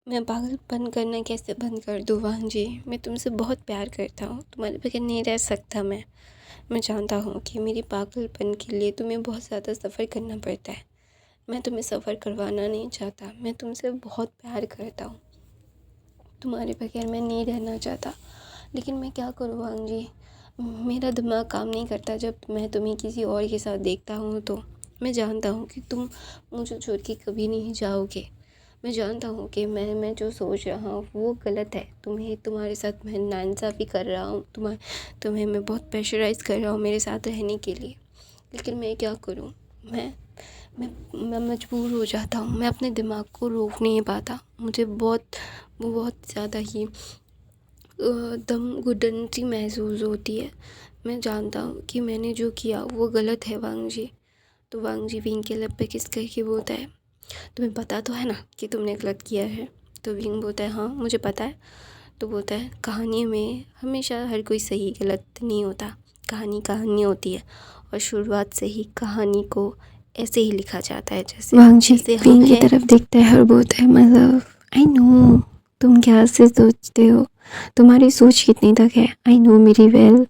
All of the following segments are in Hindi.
मैं पागलपन करना कैसे बंद कर दूँ वांग जी? मैं तुमसे बहुत प्यार करता हूँ, तुम्हारे बगैर नहीं रह सकता मैं जानता हूँ कि मेरी पागलपन के लिए तुम्हें बहुत ज़्यादा सफ़र करना पड़ता है। मैं तुम्हें सफ़र करवाना नहीं चाहता, मैं तुमसे बहुत प्यार करता हूँ, तुम्हारे बगैर मैं नहीं रहना चाहता। लेकिन मैं क्या करूँ वांग जी, मेरा दिमाग काम नहीं करता जब मैं तुम्हें किसी और के साथ देखता हूँ तो। मैं जानता हूँ कि तुम मुझे छोड़ के कभी नहीं जाओगे। मैं जानता हूँ कि मैं जो सोच रहा हूँ वो गलत है। तुम्हारे साथ मैं नाइंसाफ़ी कर रहा हूँ, तुम्हें मैं बहुत प्रेशराइज़ कर रहा हूँ मेरे साथ रहने के लिए। लेकिन मैं क्या करूँ, मैं मजबूर हो जाता हूँ। मैं अपने दिमाग को रोक नहीं पाता। मुझे बहुत ज़्यादा ही दम घुटन सी महसूस होती है। मैं जानता हूँ कि मैंने जो किया वो गलत है वांग जी। तो वांग जी विंग के लब पे किस करके बोलता है, तुम्हें पता तो है ना कि तुमने गलत किया है? तो विंग बोलता है, हाँ मुझे पता है। तो बोलता है, कहानी में हमेशा हर कोई सही गलत नहीं होता, कहानी होती है और शुरुआत से ही कहानी को ऐसे ही लिखा जाता है जैसे वांग जी जैसे हम विंग की हैं। तरफ देखता है और बोलता है, मतलब आई नो तुम क्या से सोचते हो, तुम्हारी सोच कितनी तक है, आई नो मेरी वेल।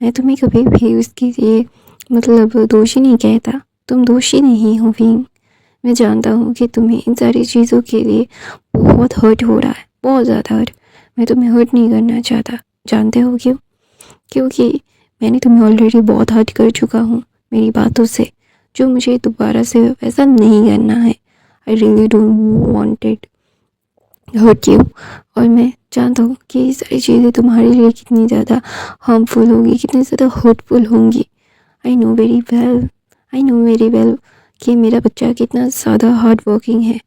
मैं तुम्हें कभी भी उसके लिए मतलब दोषी नहीं कहता, तुम दोषी नहीं हो विंग। मैं जानता हूँ कि तुम्हें इन सारी चीज़ों के लिए बहुत हर्ट हो रहा है, बहुत ज़्यादा हर्ट। मैं तुम्हें हर्ट नहीं करना चाहता, जानते हो क्यों? क्योंकि मैंने तुम्हें ऑलरेडी बहुत हर्ट कर चुका हूँ मेरी बातों से, जो मुझे दोबारा से वैसा नहीं करना है। I really don't want it hurt you. और मैं जानता हूँ कि ये सारी चीज़ें तुम्हारे लिए कितनी ज़्यादा हार्मफुल होंगी, कितनी ज़्यादा हर्टफुल होंगी। आई नो वेरी वेल कि मेरा बच्चा कितना ज़्यादा हार्ड वर्किंग है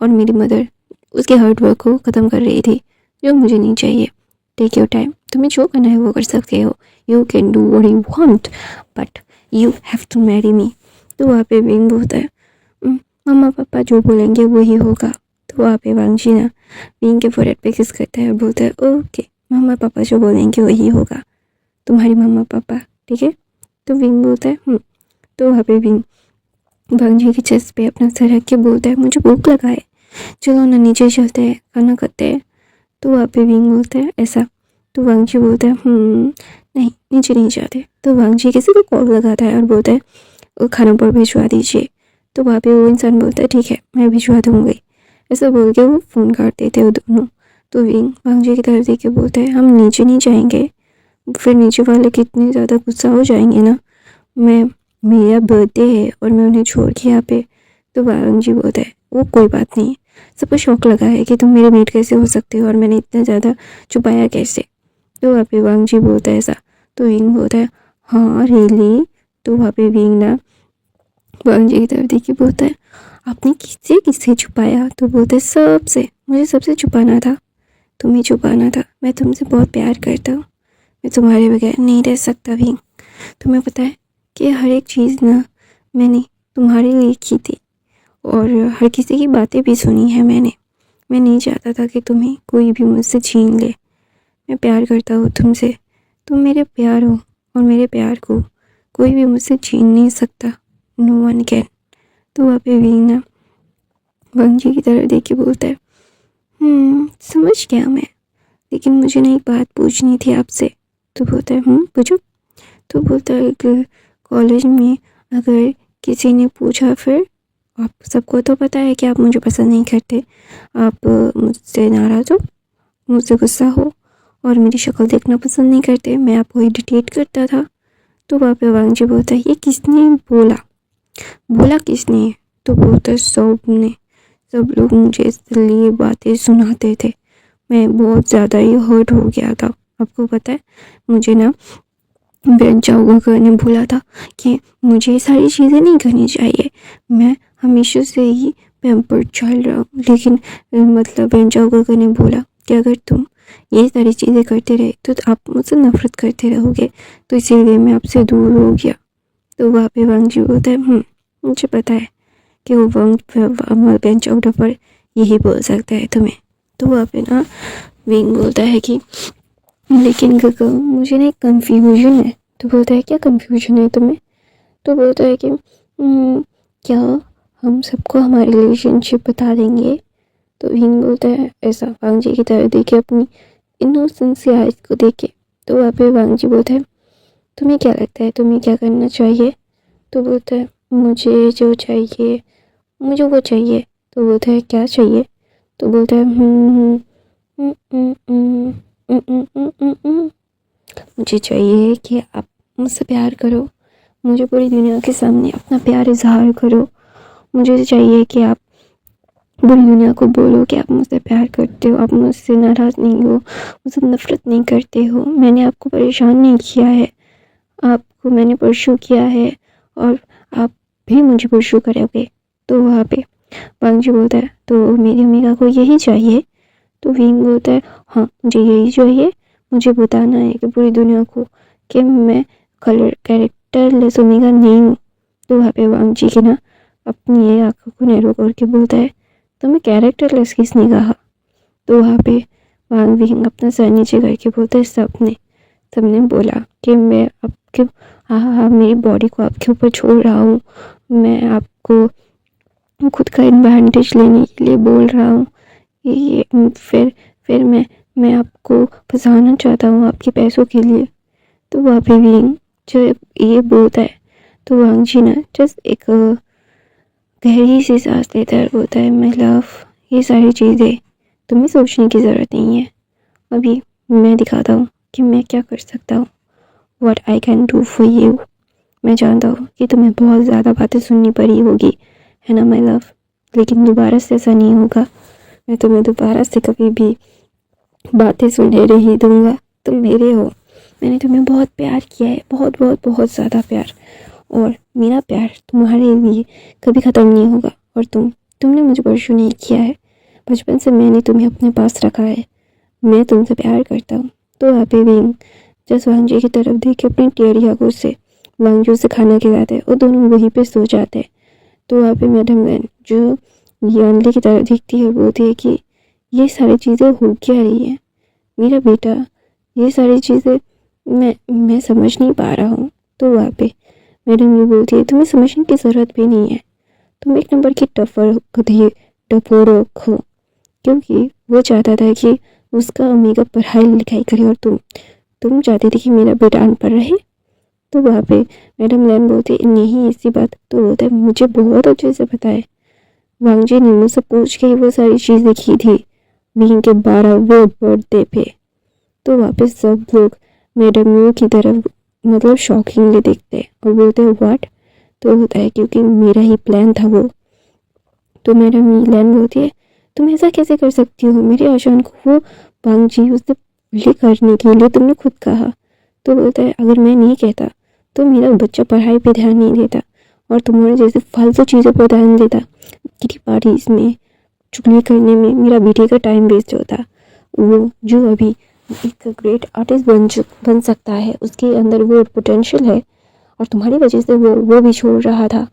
और मेरी मदर उसके हार्ड वर्क को ख़त्म कर रही थी, जो मुझे नहीं चाहिए। टेक योर टाइम, तुम्हें जो करना है वो कर सकते हो, you can do what you want, but you have to marry me. तो वहाँ पे विंग होता है, मम्मा पापा जो बोलेंगे वही होगा। तो वहाँ पे वांगजी ना विंग के फोrehead पे किस करता है और बोलता है, ओके मम्मा पापा जो बोलेंगे वही होगा, तुम्हारी मम्मा पापा, ठीक है? तो विंग बोलता है तो वहाँ पे विंग वांगजी की चेस्ट पे अपना सर रख के बोलता है, मुझे भूख लगा है, चलो ना नीचे चलते हैं, खाना खाते हैं। तो वहाँ पे विंग बोलता है ऐसा। तो वांगजी बोलता है नहीं नीचे नहीं जाते। तो वांगजी किसी को कॉल लगाता है और बोलता है, खाना पर भिजवा दीजिए। तो वहाँ पे वो इंसान बोलता है, ठीक है मैं भिजवा दूँगी। ऐसा बोल के वो फ़ोन काट देते वो दोनों। तो विंग वांगजी की तरफ देख के बोलता है, हम नीचे नहीं जाएंगे, फिर नीचे वाले कितने ज़्यादा गुस्सा हो जाएंगे ना, मैं मेरा बर्थडे है और मैं उन्हें छोड़ के यहाँ पे। तो वांगजी बोलता है, वो कोई बात नहीं, सबको शौक लगा है कि तुम मेरे मेट कैसे हो सकते हो और मैंने इतना ज़्यादा छुपाया कैसे। तो वहाँ पे वांगजी बोलता है ऐसा। तो विंग बोलता है, हाँ रियली? तो वहाँ पे विंग ना वांगजी की तरफ देख के बोलता है, आपने किससे किससे छुपाया? तो बोलते हैं, सबसे, मुझे सबसे छुपाना था, तुम्हें छुपाना था, मैं तुमसे बहुत प्यार करता हूँ, मैं तुम्हारे बगैर नहीं रह सकता विंग। तुम्हें पता है कि हर एक चीज़ ना मैंने तुम्हारे लिए की थी और हर किसी की बातें भी सुनी है मैंने। मैं नहीं चाहता था कि तुम्हें कोई भी मुझसे छीन ले। मैं प्यार करता हूँ तुमसे, तुम मेरे प्यार हो और मेरे प्यार को कोई भी मुझसे छीन नहीं सकता, नो वन कैन। तो वहाँ पे वीना वांगजी की तरफ देख के बोलता है, समझ गया मैं, लेकिन मुझे ना एक बात पूछनी थी आपसे। तो बोलता है, पूछो। तो बोलता है कि कॉलेज में अगर किसी ने पूछा, फिर आप सबको तो पता है कि आप मुझे पसंद नहीं करते, आप मुझसे नाराज़ हो, मुझसे गुस्सा हो और मेरी शक्ल देखना पसंद नहीं करते, मैं आपको इरिटेट करता था। तो वहाँ पे वांगजी बोलता है, ये किसने बोला, बोला किसने? तो बोलता है, सब ने, सब लोग मुझे इसलिए बातें सुनाते थे, मैं बहुत ज़्यादा ही हर्ट हो गया था। आपको पता है मुझे ना बेंचाओगा ने बोला था कि मुझे ये सारी चीज़ें नहीं करनी चाहिए, मैं हमेशा से ही पैम्पर्ड चाइल्ड रहा हूँ, लेकिन मतलब बेंचाओगा ने बोला कि अगर तुम ये सारी चीज़ें करते रहे तो आप मुझसे नफरत करते रहोगे, तो इसीलिए मैं आपसे दूर हो गया। तो वहाँ पे वांगजी बोलता है, मुझे पता है कि वो बेंचाओगा पर यही बोल सकता है तुम्हें। तो वहाँ पे ना विंग बोलता है कि लेकिन गगा मुझे ना एक कन्फ्यूजन है। तो बोलता है, क्या कन्फ्यूजन है तुम्हें? तो बोलता है कि क्या हम सबको हमारी रिलेशनशिप बता देंगे? तो विंग बोलता है ऐसा वांग जी की तरफ देखे, अपनी इनोसेंट सी आइज को देखे। तो वहाँ पे वांग जी बोलता है तुम्हें क्या लगता है तुम्हें क्या करना चाहिए? तो बोलता है मुझे जो चाहिए मुझे वो चाहिए। तो बोलता है क्या चाहिए? तो बोलता है मुझे चाहिए कि आप मुझसे प्यार करो, मुझे पूरी दुनिया के सामने अपना प्यार इजहार करो। मुझे चाहिए कि आप पूरी दुनिया को बोलो कि आप मुझसे प्यार करते हो, आप मुझसे नाराज़ नहीं हो, मुझसे नफ़रत नहीं करते हो, मैंने आपको परेशान नहीं किया है, आपको मैंने परसू किया है और आप भी मुझे परसू करोगे। तो वहाँ पे वांग जी बोलता है तो मेरी अम्मिका को यही चाहिए? तो विंग बोलता है हाँ मुझे यही चाहिए, मुझे बताना है कि पूरी दुनिया को कि मैं कैरेक्टरलेस ओमेगा नहीं हूँ। तो वहाँ पे वांग जी की ना अपनी ये आँखों को नैरो करके बोलता है तो मैं कैरेक्टरलेस किसने कहा? तो वहाँ पे वांग विंग अपना सर नीचे करके बोलता है सबने बोला कि मैं आपके हाँ मेरी बॉडी को आपके ऊपर छोड़ रहा हूँ, मैं आपको खुद का एडवांटेज लेने के लिए बोल रहा हूँ, ये फिर मैं आपको फंसाना चाहता हूँ आपके पैसों के लिए। तो वहाँ पे विंग जब ये बोलता है तो वांग जी ना जस्ट एक गहरी सी सांस लेता है, बोलता है माय लव ये सारी चीज़ें तुम्हें सोचने की ज़रूरत नहीं है, अभी मैं दिखाता हूँ कि मैं क्या कर सकता हूँ, what I can do for you. मैं जानता हूँ कि तुम्हें बहुत ज़्यादा बातें सुननी पड़ी होगी, है ना माय लव, लेकिन दोबारा से ऐसा नहीं होगा, मैं तुम्हें दोबारा से कभी भी बातें सुनने नहीं दूंगा, तुम मेरे हो, मैंने तुम्हें बहुत प्यार किया है, बहुत बहुत बहुत ज़्यादा प्यार, और मेरा प्यार तुम्हारे लिए कभी ख़त्म नहीं होगा। और तुमने मुझे परसू नहीं किया है, बचपन से मैंने तुम्हें अपने पास रखा है, मैं तुमसे प्यार करता हूँ। तो वहाँ पे विंग जस वांग जी की तरफ देख के अपनी टेढ़ी आंखों से वांग जी उसे खाना खिलाते हैं और दोनों वहीं पे सो जाते हैं। तो वहाँ पे मैडम वैन जो यानली की तरफ दिखती है बोलती है कि ये सारी चीज़ें हो क्या रही है मेरा बेटा, ये सारी चीज़ें मैं समझ नहीं पा रहा हूँ। तो वहाँ पे मैडम ये बोलती है तुम्हें समझने की ज़रूरत भी नहीं है, तुम एक नंबर की टपोरक हो, क्योंकि वो चाहता था कि उसका ओमेगा पढ़ाई लिखाई करे और तुम चाहती थी कि मेरा बेटा अनपढ़ रहे। तो वहाँ पे मैडम लैन बोलती है नहीं ऐसी बात। तो बोलता है मुझे बहुत अच्छे से पता है, वांग जी ने मुझसे पूछ के ही वो सारी चीज़ें की थी विंग के 12वें बर्थडे पे। तो वहाँ पे सब लोग मैडम यू की तरफ मतलब शॉकिंगली देखते हैं और बोलते हैं व्हाट। तो होता है क्योंकि मेरा ही प्लान था वो। तो मैडम लैन बोलती है तुम ऐसा कैसे कर सकती हो, मेरे आशान को वो वांग जी उससे पहले करने के लिए तुमने खुद कहा। तो बोलता है अगर मैं नहीं कहता तो मेरा बच्चा पढ़ाई पे ध्यान नहीं देता और तुम्हारे जैसे फालतू चीज़ों पर ध्यान देता, किटी पार्टीज में चुगली करने में मेरा बेटे का टाइम वेस्ट होता। वो जो अभी एक ग्रेट आर्टिस्ट बन सकता है, उसके अंदर वो पोटेंशियल है और तुम्हारी वजह से वो भी छोड़ रहा था।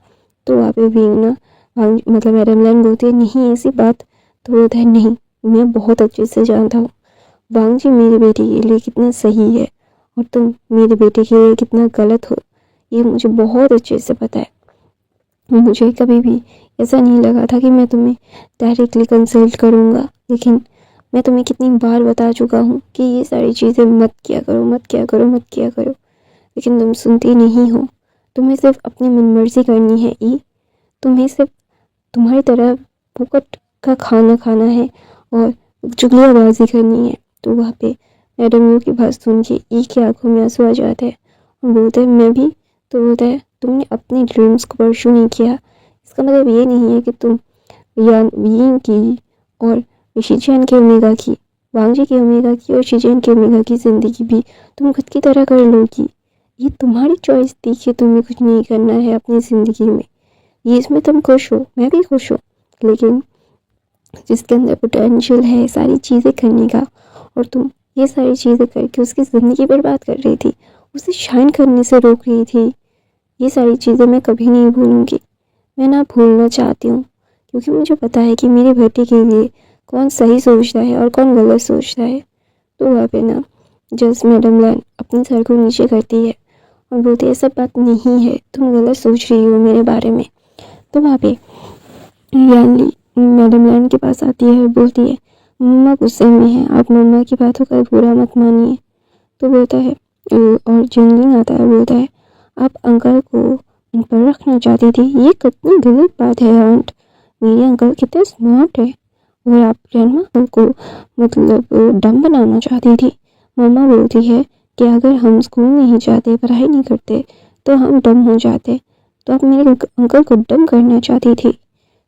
तो वहाँ पे विंग ना मतलब मैडम लैन बोलती है नहीं ऐसी बात। तो बोलता है नहीं मैं बहुत अच्छे से जानता हूँ वांग जी मेरे बेटे के लिए कितना सही है और तुम मेरे बेटे के लिए कितना गलत हो, ये मुझे बहुत अच्छे से पता है। मुझे कभी भी ऐसा नहीं लगा था कि मैं तुम्हें डायरेक्टली कंसल्ट करूँगा, लेकिन मैं तुम्हें कितनी बार बता चुका हूँ कि ये सारी चीज़ें मत किया करो मत किया करो मत किया करो, लेकिन तुम सुनती नहीं हो। तुम्हें सिर्फ अपनी मनमर्जी करनी है तुम्हें सिर्फ तुम्हारी तरह फुकट का खाना खाना है और चुगलियाबाजी करनी है। तो वहाँ पे मैडम यू की बात सुन के ई की आंखों में आंसू आ जाते हैं और बोलते हैं मैं भी। तो बोलता है तुमने अपनी ड्रीम्स को परस्यू नहीं किया, इसका मतलब ये नहीं है कि तुम यान विंग की और शिजन के ओमेगा की, वांग जी के ओमेगा की और शिजन के ओमेगा की ज़िंदगी भी तुम खुद की तरह कर लोगी। ये तुम्हारी चॉइस थी कि तुम्हें कुछ नहीं करना है अपनी ज़िंदगी में, ये इसमें तुम खुश हो, मैं भी खुश हूँ, लेकिन जिसके अंदर पोटेंशियल है सारी चीज़ें करने का और तुम ये सारी चीज़ें करके उसकी ज़िंदगी बर्बाद कर रही थी, उसे शाइन करने से रोक रही थी। ये सारी चीज़ें मैं कभी नहीं भूलूंगी, मैं ना भूलना चाहती हूँ, क्योंकि मुझे पता है कि मेरे बेटे के लिए कौन सही सोचता है और कौन गलत सोचता है। तो वहाँ पे ना जस्ट मैडम लैन अपने सर को नीचे करती है और बोलती है सब बात नहीं है, तुम गलत सोच रही हो मेरे बारे में। तो वहाँ पे यानली मैडम लैन के पास आती है और बोलती है मम्मा गुस्से में है, आप मम्मा की बातों का बुरा मत मानिए। तो बोलता है और जिंगलिंग आता है, बोलता है आप अंकल को उन पर रखना चाहती थी, ये कितनी गलत बात है आंट, मेरे अंकल कितने स्मार्ट है और आप ग्रैंडमा अंकल को मतलब डम बनाना चाहती थी। मम्मा बोलती है कि अगर हम स्कूल नहीं जाते, पढ़ाई नहीं करते तो हम डम हो जाते, तो आप मेरे अंकल को डम करना चाहती थी।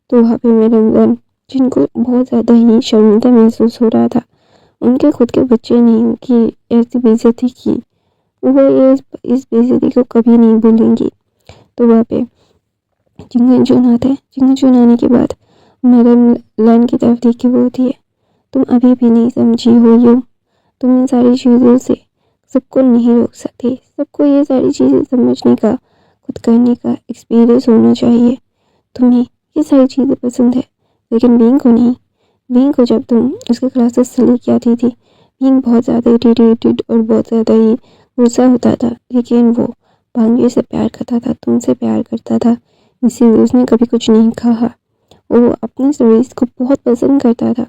तो वहाँ पे मैडम वन, जिनको बहुत ज़्यादा ही शर्मिंदा महसूस हो रहा था, उनके खुद के बच्चे ने उनकी ऐसी बेइज्जती की, वो इस बेइज्जती को कभी नहीं भूलेंगी। तो वहाँ पे चिंगन चुन आता है। चिंगन चुन आने के बाद मैडम लैन की तरफ देख के बोलती है तुम अभी भी नहीं समझी हो यू, तुम इन सारी चीज़ों से सबको नहीं रोक सकते, सबको ये सारी चीज़ें समझने का, खुद करने का एक्सपीरियंस होना चाहिए। तुम्हें ये सारी चीज़ें पसंद है लेकिन बीइंग को नहीं। बीइंग को जब तुम उसके क्लासेस से लेके आती थी, बीइंग बहुत ज़्यादा इरिटेटेड और बहुत ज़्यादा ही गुस्सा होता था, लेकिन वो भांजे से प्यार करता था, तुमसे प्यार करता था, इसीलिए उसने कभी कुछ नहीं कहा। वो अपने स्टडीज़ को बहुत पसंद करता था,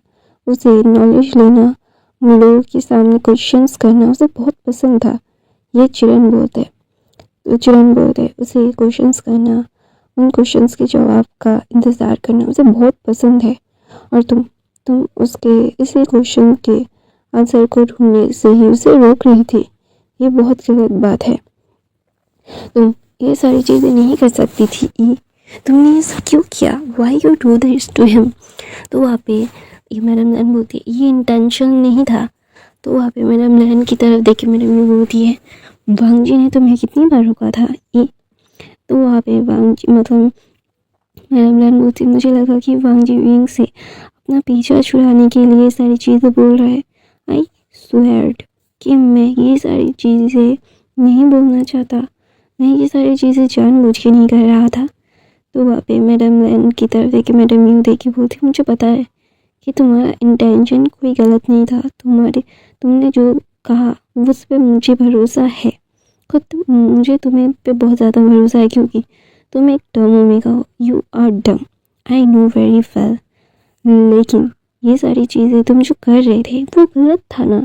उसे नॉलेज लेना, लोगों के सामने क्वेश्चंस करना उसे बहुत पसंद था। ये चिरन बोलते उसे क्वेश्चंस करना, उन क्वेश्चंस के जवाब का इंतज़ार करना उसे बहुत पसंद है। और तुम उसके इसी क्वेश्चन के आंसर को ढूंढने से ही उसे रोक रही थी। ये बहुत गलत बात है, तुम ये सारी चीज़ें नहीं कर सकती थी। तुमने ये सब क्यों किया? Why you do this to him? तो वहाँ पे ये मैडम लैन बोलती है ये इंटेंशन नहीं था। तो वहाँ पे मैडम लैन की तरफ देख के मैडम ये बोलती है वांग जी ने तुम्हें कितनी बार रोका था? तो वहाँ पे वांग जी मतलब मैडम लैन बोलती मुझे लगा कि वांग जी विंग से अपना पीछा छुड़ाने के लिए सारी चीज़ें बोल रहा है। आई स्वेयर्ड कि मैं ये सारी चीज़ें नहीं बोलना चाहता, मैं ये सारी चीज़ें जानबूझ के नहीं कर रहा था। तो वहाँ पे मैडम लैन की तरफ देखे मैडम यूँ देखी बोलती मुझे पता है कि तुम्हारा इंटेंशन कोई गलत नहीं था, तुमने जो कहा उस पर मुझे भरोसा है, खुद मुझे तुम्हें पे बहुत ज़्यादा भरोसा है क्योंकि तुम एक डम ओमेगा हो, यू आर डम, आई नो वेरी वेल। लेकिन ये सारी चीज़ें तुम जो कर रहे थे वो गलत था ना,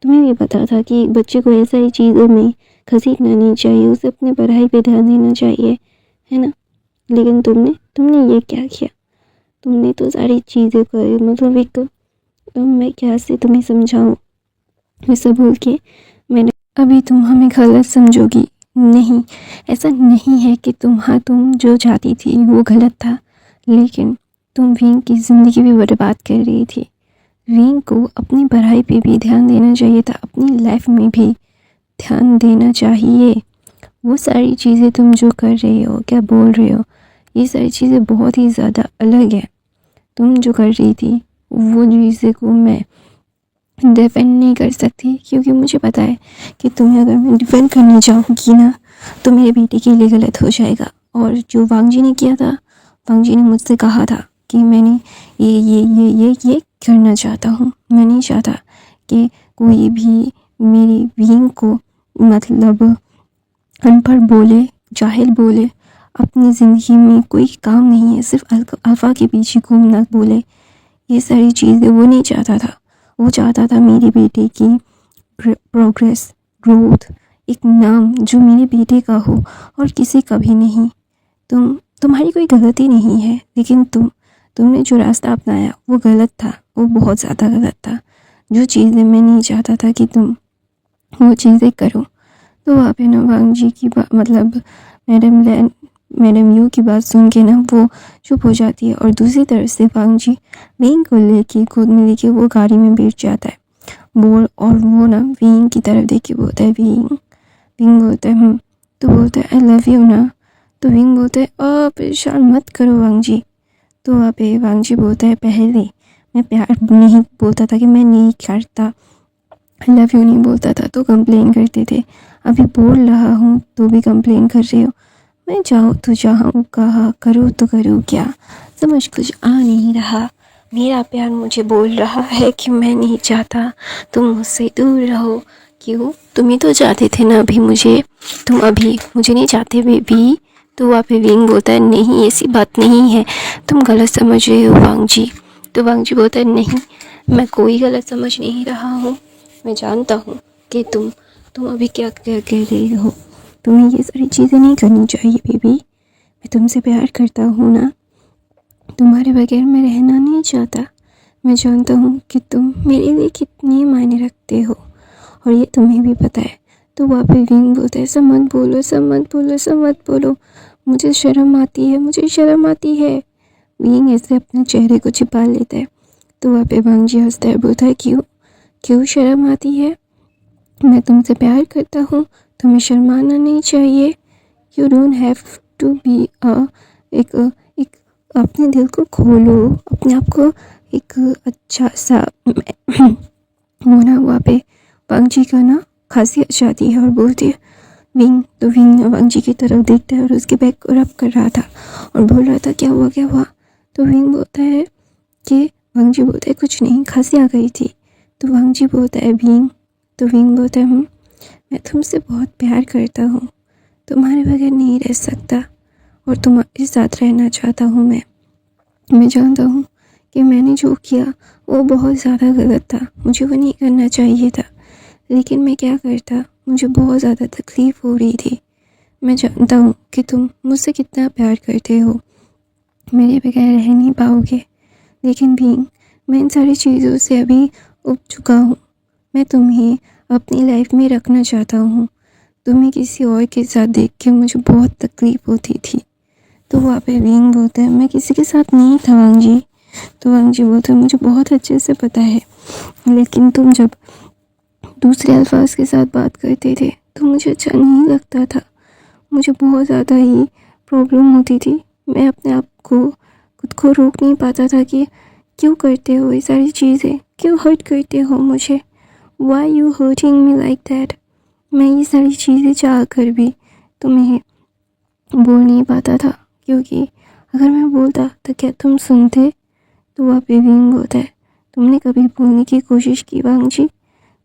तुम्हें भी पता था कि एक बच्चे को ऐसा ही चीज़ों में घसीटना नहीं चाहिए, उसे अपने पढ़ाई पे ध्यान देना चाहिए, है ना। लेकिन तुमने ये क्या किया? तुमने तो सारी चीज़ें कर मतलब एक मैं क्या से तुम्हें समझाऊँ, ऐसा बोल के मैंने अभी तुम हमें गलत समझोगी नहीं, ऐसा नहीं है कि तुम जो चाहती थी वो गलत था, लेकिन तुम विंग की ज़िंदगी भी बर्बाद कर रही थी। विंग को अपनी पढ़ाई पे भी ध्यान देना चाहिए था, अपनी लाइफ में भी ध्यान देना चाहिए। वो सारी चीज़ें तुम जो कर रहे हो, क्या बोल रहे हो, ये सारी चीज़ें बहुत ही ज़्यादा अलग है। तुम जो कर रही थी वो चीज़ें को मैं डिफेंड नहीं कर सकती, क्योंकि मुझे पता है कि तुम्हें अगर मैं डिफेंड करने जाऊँगी ना तो मेरे बेटे के लिए गलत हो जाएगा। और जो वांग जी ने किया था, वांग जी ने मुझसे कहा था कि मैंने ये करना चाहता हूँ, मैं नहीं चाहता कि कोई भी मेरी विंग को मतलब अनपढ़ बोले, जाहिल बोले, अपनी ज़िंदगी में कोई काम नहीं है, सिर्फ अल्फ़ा के पीछे घूमना बोले, ये सारी चीज़ें वो नहीं चाहता था। वो चाहता था मेरे बेटे की प्रोग्रेस, ग्रोथ, एक नाम जो मेरे बेटे का हो और किसी का भी नहीं। तुम्हारी कोई गलती नहीं है, लेकिन तुमने जो रास्ता अपनाया वो गलत था, वो बहुत ज़्यादा गलत था। जो चीज़ें मैं नहीं चाहता था कि तुम वो चीज़ें करो। तो वहाँ पे ना वांग जी की मतलब मैडम यू की बात सुन के ना वो चुप हो जाती है, और दूसरी तरफ से वांग जी विंग को लेके गोद में लेके वो गाड़ी में बैठ जाता है और वो ना विंग की तरफ देख के बोलता है विंग बोलता है तो बोलता है आई लव यू ना। तो विंग बोलता है परेशान मत करो वांग जी। तो वहाँ पे वांग जी बोलता है पहले मैं प्यार नहीं बोलता था कि मैं नहीं करता, आई लव यू नहीं बोलता था तो कंप्लेन करते थे, अभी बोल रहा हूँ तो भी कंप्लेन कर रहे हो, मैं जाऊँ तो जाऊँ, कहा करूँ तो करूँ क्या, समझ कुछ आ नहीं रहा। मेरा प्यार मुझे बोल रहा है कि मैं नहीं चाहता तुम मुझसे दूर रहो। क्यों? तुम ही तो चाहते थे ना अभी मुझे, तुम अभी मुझे नहीं चाहते भी तो वहाँ पे विंग बोलता है नहीं ऐसी बात नहीं है, तुम गलत समझ रहे हो वांग जी। तो वांग जी बोलता है नहीं, मैं कोई गलत समझ नहीं रहा हूँ, मैं जानता हूँ कि तुम अभी क्या कह रही हो, तुम्हें ये सारी चीज़ें नहीं करनी चाहिए बेबी, मैं तुमसे प्यार करता हूँ ना, तुम्हारे बगैर मैं रहना नहीं चाहता, मैं जानता हूँ कि तुम मेरे लिए कितनी मायने रखते हो और ये तुम्हें भी पता है। तो वहाँ पे विंग बोलता है सब मत बोलो, सब मत बोलो, सब मत बोलो, मुझे शर्म आती है, मुझे शर्म आती है। विंग ऐसे अपने चेहरे को छिपा लेता है। तो वहाँ पे वांग जी हंसता है, बोलता है क्यों शर्म आती है, मैं तुमसे प्यार करता हूँ, तुम्हें शर्माना नहीं चाहिए। You don't have to be एक अपने दिल को खोलो, अपने आप को एक अच्छा सा वो ना वहाँ पे वांग जी का ना खांसी आ जाती है और बोलती है विंग। तो विंग वांग जी की तरफ देखता है और उसके बैग को रब कर रहा था और बोल रहा था क्या हुआ। तो विंग बोलता है कि वांग जी बोलता है कुछ नहीं, खांसी आ गई थी। तो वांग जी बोलता है विंग। तो विंग बोलता है मैं तुमसे बहुत प्यार करता हूँ, तुम्हारे बगैर नहीं रह सकता और तुम्हारे साथ रहना चाहता हूँ। मैं जानता हूँ कि मैंने जो किया वो बहुत ज़्यादा गलत था, मुझे वो नहीं करना चाहिए था, लेकिन मैं क्या करता, मुझे बहुत ज़्यादा तकलीफ़ हो रही थी। मैं जानता हूँ कि तुम मुझसे कितना प्यार करते हो, मेरे बगैर रह नहीं पाओगे, लेकिन भी मैं इन सारी चीज़ों से अभी उब चुका हूँ। मैं तुम्हें अपनी लाइफ में रखना चाहता हूँ, तुम्हें किसी और के साथ देख के मुझे बहुत तकलीफ़ होती थी। तो वहाँ पे विंग बोलता है मैं किसी के साथ नहीं था वांग जी। तो वांग जी बोलते हैं मुझे बहुत अच्छे से पता है, लेकिन तुम जब दूसरे अल्फाज के साथ बात करते थे तो मुझे अच्छा नहीं लगता था, मुझे बहुत ज़्यादा ही प्रॉब्लम होती थी, मैं अपने आप को खुद को रोक नहीं पाता था कि क्यों करते हो ये सारी चीज़ें, क्यों हर्ट करते हो मुझे, why you hurting me like that. मैं ये सारी चीज़ें चाह कर भी तुम्हें बोल नहीं पाता था, क्योंकि अगर मैं बोलता तो क्या तुम सुनते। तो वहाँ पे विंग बोलता है तुमने कभी बोलने की कोशिश की वांग जी।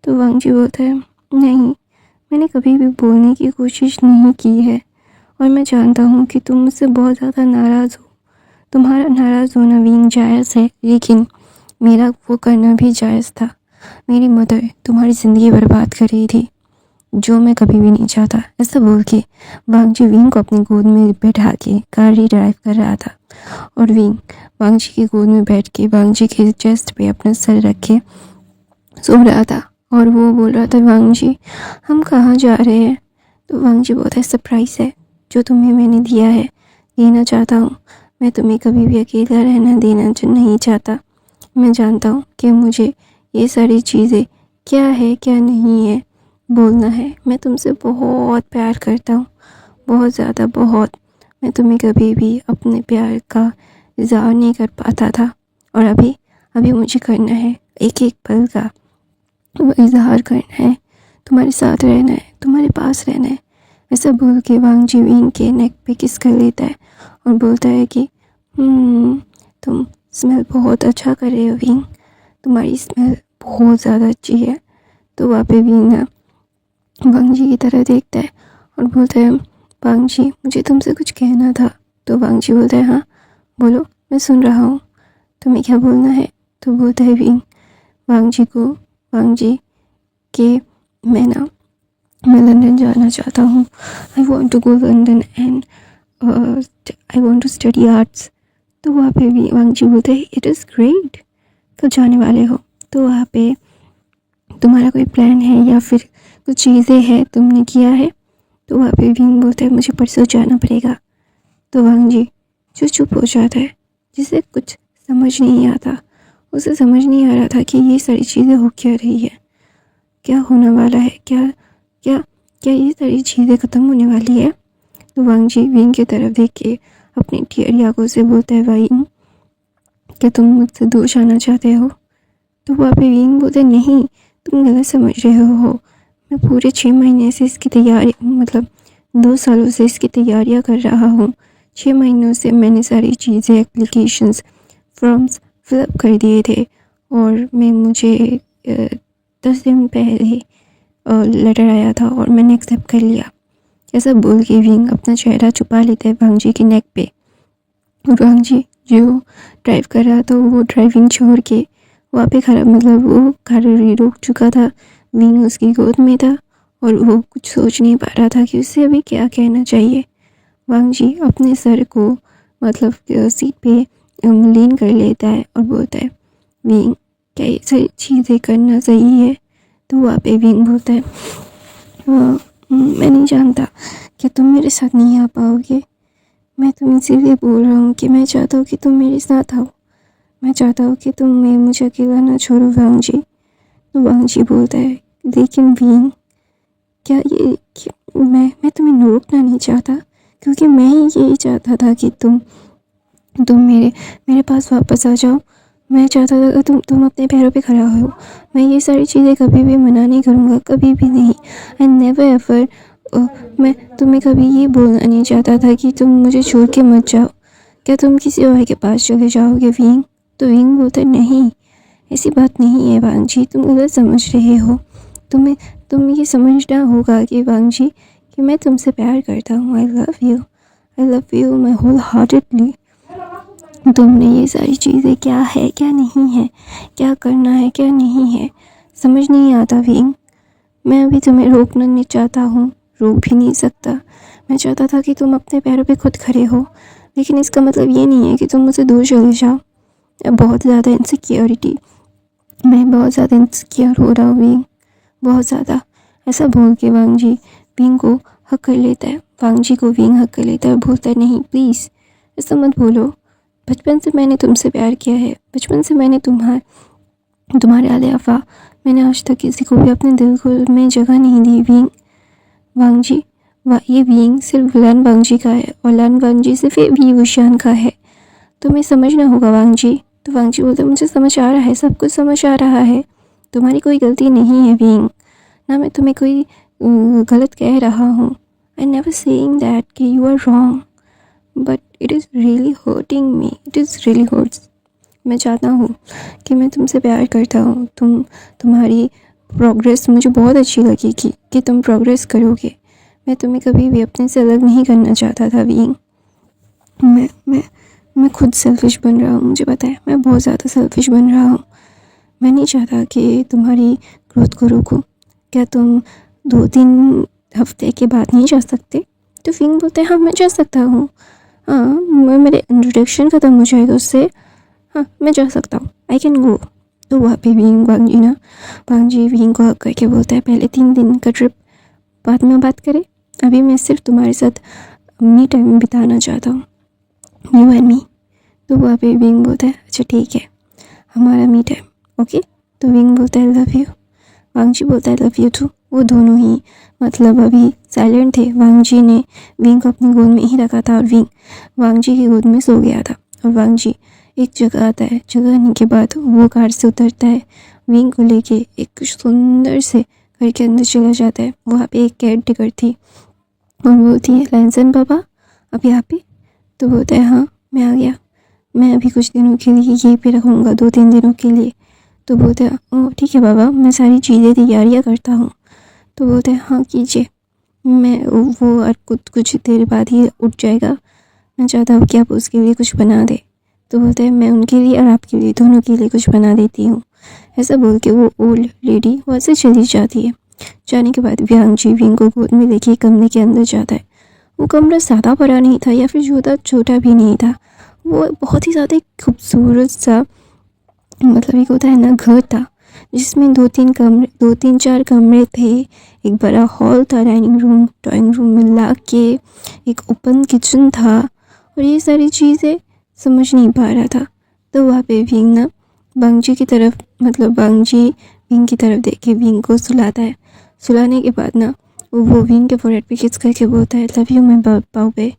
तो वांग जी बोलता है नहीं, मैंने कभी भी बोलने की कोशिश नहीं की है और मैं जानता हूँ कि तुम मुझसे बहुत ज़्यादा नाराज़ हो, तुम्हारा नाराज़ होना विंग जायज़ है, लेकिन मेरा वो करना भी जायज़ था। मेरी मदर तुम्हारी ज़िंदगी बर्बाद कर रही थी, जो मैं कभी भी नहीं चाहता। ऐसा बोल के वांग जी विंग को अपनी गोद में बैठा के गाड़ी ड्राइव कर रहा था और विंग वांग जी की गोद में बैठ के वांग जी के चेस्ट पे अपना सर रख के सो रहा था और वो बोल रहा था वांग जी हम कहाँ जा रहे हैं। तो वांग जी बोलता है सरप्राइज़ है जो तुम्हें मैंने दिया है, देना चाहता हूँ, मैं तुम्हें कभी भी अकेला रहना देना नहीं चाहता। मैं जानता हूँ कि मुझे ये सारी चीज़ें क्या है क्या नहीं है बोलना है, मैं तुमसे बहुत प्यार करता हूँ, बहुत ज़्यादा बहुत। मैं तुम्हें कभी भी अपने प्यार का इज़हार नहीं कर पाता था और अभी मुझे करना है, एक एक पल का वो इज़हार करना है, तुम्हारे साथ रहना है, तुम्हारे पास रहना है। ऐसा बोल के वांग जी विंग के नेक पे किस कर लेता है और बोलता है कि तुम स्मेल बहुत अच्छा कर रहे हो विंग, तुम्हारी स्मेल बहुत ज़्यादा अच्छी है। तो वहाँ पे विंग वांग जी की तरह देखता है और बोलता है वांग जी मुझे तुमसे कुछ कहना था। तो वांग जी बोलता है हाँ बोलो, मैं सुन रहा हूँ, तुम्हें क्या बोलना है। तो बोलता है विंग वांग जी कि मैं लंदन जाना चाहता हूँ, I want to go London and I want to study arts. तो वहाँ पे भी वांग जी बोलते हैं इट इज़ ग्रेट, कब जाने वाले हो। तो वहाँ पे तुम्हारा कोई प्लान है या फिर कुछ चीज़ें हैं तुमने किया है। तो वहाँ पे विंग बोलता है मुझे परसों जाना पड़ेगा। तो वांग जी जो चुप हो जाता है, जिसे कुछ समझ नहीं आता, उसे समझ नहीं आ रहा था कि ये सारी चीज़ें हो क्या रही है, क्या होने वाला है, क्या क्या क्या ये सारी चीज़ें ख़त्म होने वाली है। तो वांग जी विंग की तरफ देख के अपनी टेढ़ी आंखों से बोलता है विंग क्या तुम मुझसे दूर जाना चाहते हो। तो वहाँ पे विंग बोलते नहीं तुम गलत समझ रहे हो, मैं पूरे 6 महीने से इसकी तैयारी 2 सालों से इसकी तैयारियाँ कर रहा हूँ। 6 महीनों से मैंने सारी चीज़ें एप्लीकेशंस फॉर्म्स फिलअप कर दिए थे और मुझे 10 दिन पहले लेटर आया था और मैंने एक्सेप्ट कर लिया। ऐसा बोल के विंग अपना चेहरा छुपा लेता है वांग जी के नेक पे। और वांग जी जो ड्राइव कर रहा था वो ड्राइविंग छोड़ के वहाँ पे खड़ा, मतलब वो गाड़ी रोक चुका था। विंग उसकी गोद में था और वो कुछ सोच नहीं पा रहा था कि उसे अभी क्या कहना चाहिए। वांग जी अपने सर को मतलब सीट पे लीन कर लेता है और बोलता है, विंग क्या ये सारी चीज़ें करना सही है? तो वहाँ पे विंग बोलता है, मैं नहीं जानता कि तुम मेरे साथ नहीं आ पाओगे। मैं तुम इसीलिए बोल रहा हूँ कि मैं चाहता हूँ कि तुम मेरे साथ आओ। मैं चाहता हूँ कि तुम मुझे अकेला ना छोड़ो वांग जी। तो वांग जी बोलता है, लेकिन विंग मैं तुम्हें रोकना नहीं चाहता, क्योंकि मैं ही यही चाहता था कि तुम मेरे पास वापस आ जाओ। मैं चाहता था कि तुम अपने पैरों पे खड़ा हो। मैं ये सारी चीज़ें कभी भी मना नहीं करूँगा, कभी भी नहीं। एंड नेवर एवर मैं तुम्हें कभी ये बोलना नहीं चाहता था कि तुम मुझे छोड़ के मत जाओ। क्या तुम किसी और के पास चले जाओगे विंग? तो विंग बोलता है, नहीं, ऐसी बात नहीं है वांग जी, तुम गलत समझ रहे हो। तुम ये समझना होगा कि वांग जी कि मैं तुमसे प्यार करता हूँ। I love you my whole heartedly. तुमने ये सारी चीज़ें क्या है क्या नहीं है, क्या करना है क्या नहीं है, समझ नहीं आता विंग। मैं अभी तुम्हें रोकना नहीं चाहता हूँ, रोक भी नहीं सकता। मैं चाहता था कि तुम अपने पैरों पे खुद खड़े हो, लेकिन इसका मतलब ये नहीं है कि तुम मुझसे दूर चले जाओ। अब बहुत ज़्यादा इनसिक्योरिटी, मैं बहुत ज़्यादा इनसिक्योर हो रहा हूँ विंग, बहुत ज़्यादा। ऐसा बोल के वांग जी विंग को हक कर लेता है। वांग जी को विंग हक कर लेता है और बोलता है, नहीं प्लीज़ ऐसा मत बोलो। बचपन से मैंने तुमसे प्यार किया है, बचपन से मैंने तुम्हारे अलावा मैंने आज तक किसी को भी अपने दिल को में जगह नहीं दी विंग। वांग जी ये विंग सिर्फ लन वांग जी का है और लन वांग जी सिर्फ वी वुशान का है। तुम्हें समझना होगा वांग जी। तो वांग जी बोलते, मुझे समझ आ रहा है, सब कुछ समझ आ रहा है, तुम्हारी कोई गलती नहीं है विंग, ना मैं तुम्हें कोई गलत कह रहा हूँ। आई नेवर सेइंग दैट कि you are wrong, but it is really hurting me, it is really hurts. मैं चाहता हूँ कि मैं तुमसे प्यार करता हूँ, तुम्हारी प्रोग्रेस मुझे बहुत अच्छी लगी कि तुम प्रोग्रेस करोगे। मैं तुम्हें कभी भी अपने से अलग नहीं करना चाहता था विंग। मैं खुद सेल्फिश बन रहा हूँ, मुझे पता है, मैं बहुत ज़्यादा सेल्फिश बन रहा हूँ। मैं नहीं चाहता कि तुम्हारी ग्रोथ को रोकूं। क्या तुम 2-3 हफ्ते के बाद नहीं जा सकते? तो विंग बोलते हैं, हाँ मैं जा सकता हूँ, हाँ मेरे इंट्रोडक्शन ख़त्म हो जाएगा उससे, हाँ मैं जा सकता हूँ, आई कैन गो। तो वहाँ पे वांग जी विंग को हक करके बोलता है, पहले 3 दिन का ट्रिप बाद में बात करें, अभी मैं सिर्फ तुम्हारे साथ मी टाइम बिताना चाहता हूँ, यू एंड मी। तो वहाँ पे विंग बोलता है, अच्छा ठीक है, हमारा मी टाइम, ओके। तो विंग बोलता है, लव यू। वांग जी बोलता है, लव यू टू। वो दोनों ही मतलब अभी साइलेंट थे। वांग जी ने विंग को अपनी गोद में ही रखा था और विंग वांग जी की गोद में सो गया था। और वांग जी एक जगह आता है, जगह आने के बाद वो कार से उतरता है, विंग को लेके एक सुंदर से घर के अंदर चला जाता है। वहाँ पे एक केयर टेकर थी और बोलती है, लैंसन पापा अब यहाँ पे? तो बोलता है, हाँ मैं आ गया, मैं अभी कुछ दिनों के लिए यहीं पे रहूँगा, 2-3 दिनों के लिए। तो बोलते हैं, ओह ठीक है बाबा, मैं सारी चीज़ें तैयारियाँ करता हूँ। तो बोलते हैं, हाँ कीजिए, मैं वो और कुछ देर बाद ही उठ जाएगा, मैं चाहता हूँ कि आप उसके लिए कुछ बना दे। तो बोलते हैं, मैं उनके लिए और आपके लिए, दोनों के लिए कुछ बना देती हूँ। ऐसा बोल के वो ओल्ड लेडी वहाँ से चली जाती है। जाने के बाद वांग जी विंग को गोद में लेके कमरे के अंदर जाता है। वो कमरा ज़्यादा बड़ा नहीं था या फिर छोटा भी नहीं था, वो बहुत ही ज़्यादा खूबसूरत सा मतलब एक होता है ना घर था, जिसमें 2-3-4 कमरे थे। एक बड़ा हॉल था, डाइनिंग रूम ड्राइंग रूम मिला के, एक ओपन किचन था और ये सारी चीज़ें समझ नहीं पा रहा था। तो वहाँ पे विंग ना वांग जी की तरफ मतलब वांग जी विंग की तरफ देख के विंग को सुलाता है। सुलाने के बाद ना वो विंग के फोrehead पे किस करके बोलता है, लव यू माय बाबे,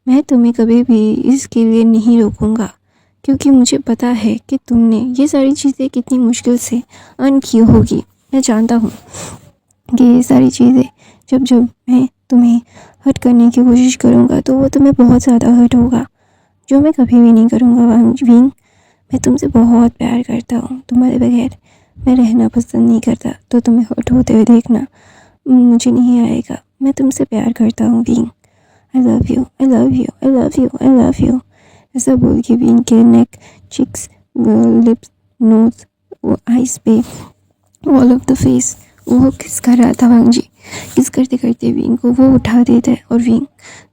मैं तुम्हें कभी भी इसके लिए नहीं रोकूंगा, क्योंकि मुझे पता है कि तुमने ये सारी चीज़ें कितनी मुश्किल से अर्न की होगी। मैं जानता हूँ कि ये सारी चीज़ें जब मैं तुम्हें हर्ट करने की कोशिश करूँगा तो वो तुम्हें बहुत ज़्यादा हर्ट होगा, जो मैं कभी भी नहीं करूँगा विंग। मैं तुमसे बहुत प्यार करता हूँ, तुम्हारे बगैर मैं रहना पसंद नहीं करता, तो तुम्हें हर्ट होते हुए देखना मुझे नहीं आएगा। मैं तुमसे प्यार करता हूँ wing. I love you, I love you, I love you, I love you. ऐसा बोल के विंग के नेक, चिक्स, लिप्स, नोज, आइज पे, ऑल ऑफ द फेस वो किस कर रहा था वांग जी। किस करते करते विंग को वो उठा देता है और विंग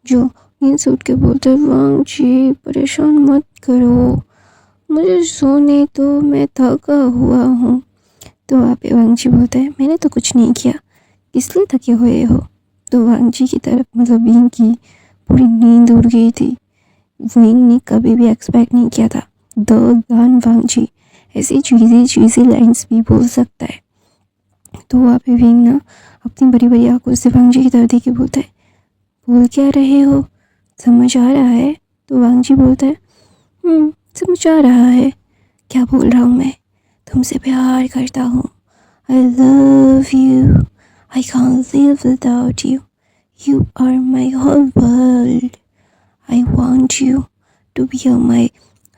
जो नींद से उठ के बोलता है, वांग जी परेशान मत करो, मुझे सोने तो, मैं थका हुआ हूँ। तो वहाँ पे वांग जी बोलता है, मैंने तो कुछ नहीं किया, इसलिए थके हुए हो। तो वांग जी की तरफ मतलब विंग की पूरी नींद उड़ गई थी। विंग ने कभी भी एक्सपेक्ट नहीं किया था द गान वांग जी ऐसी चीज़ी लाइन्स भी बोल सकता है। तो वहाँ पे विंग ना अपनी बड़ी बड़ी आंखों से वांग जी की तरफ देख के बोलता है, बोल क्या रहे हो, समझ आ रहा है? तो वांग जी बोलता है, समझ आ रहा है। क्या बोल रहा हूँ मैं? तुमसे प्यार करता हूँ। I love you, I can't live without you, you are my whole world, I want you to be my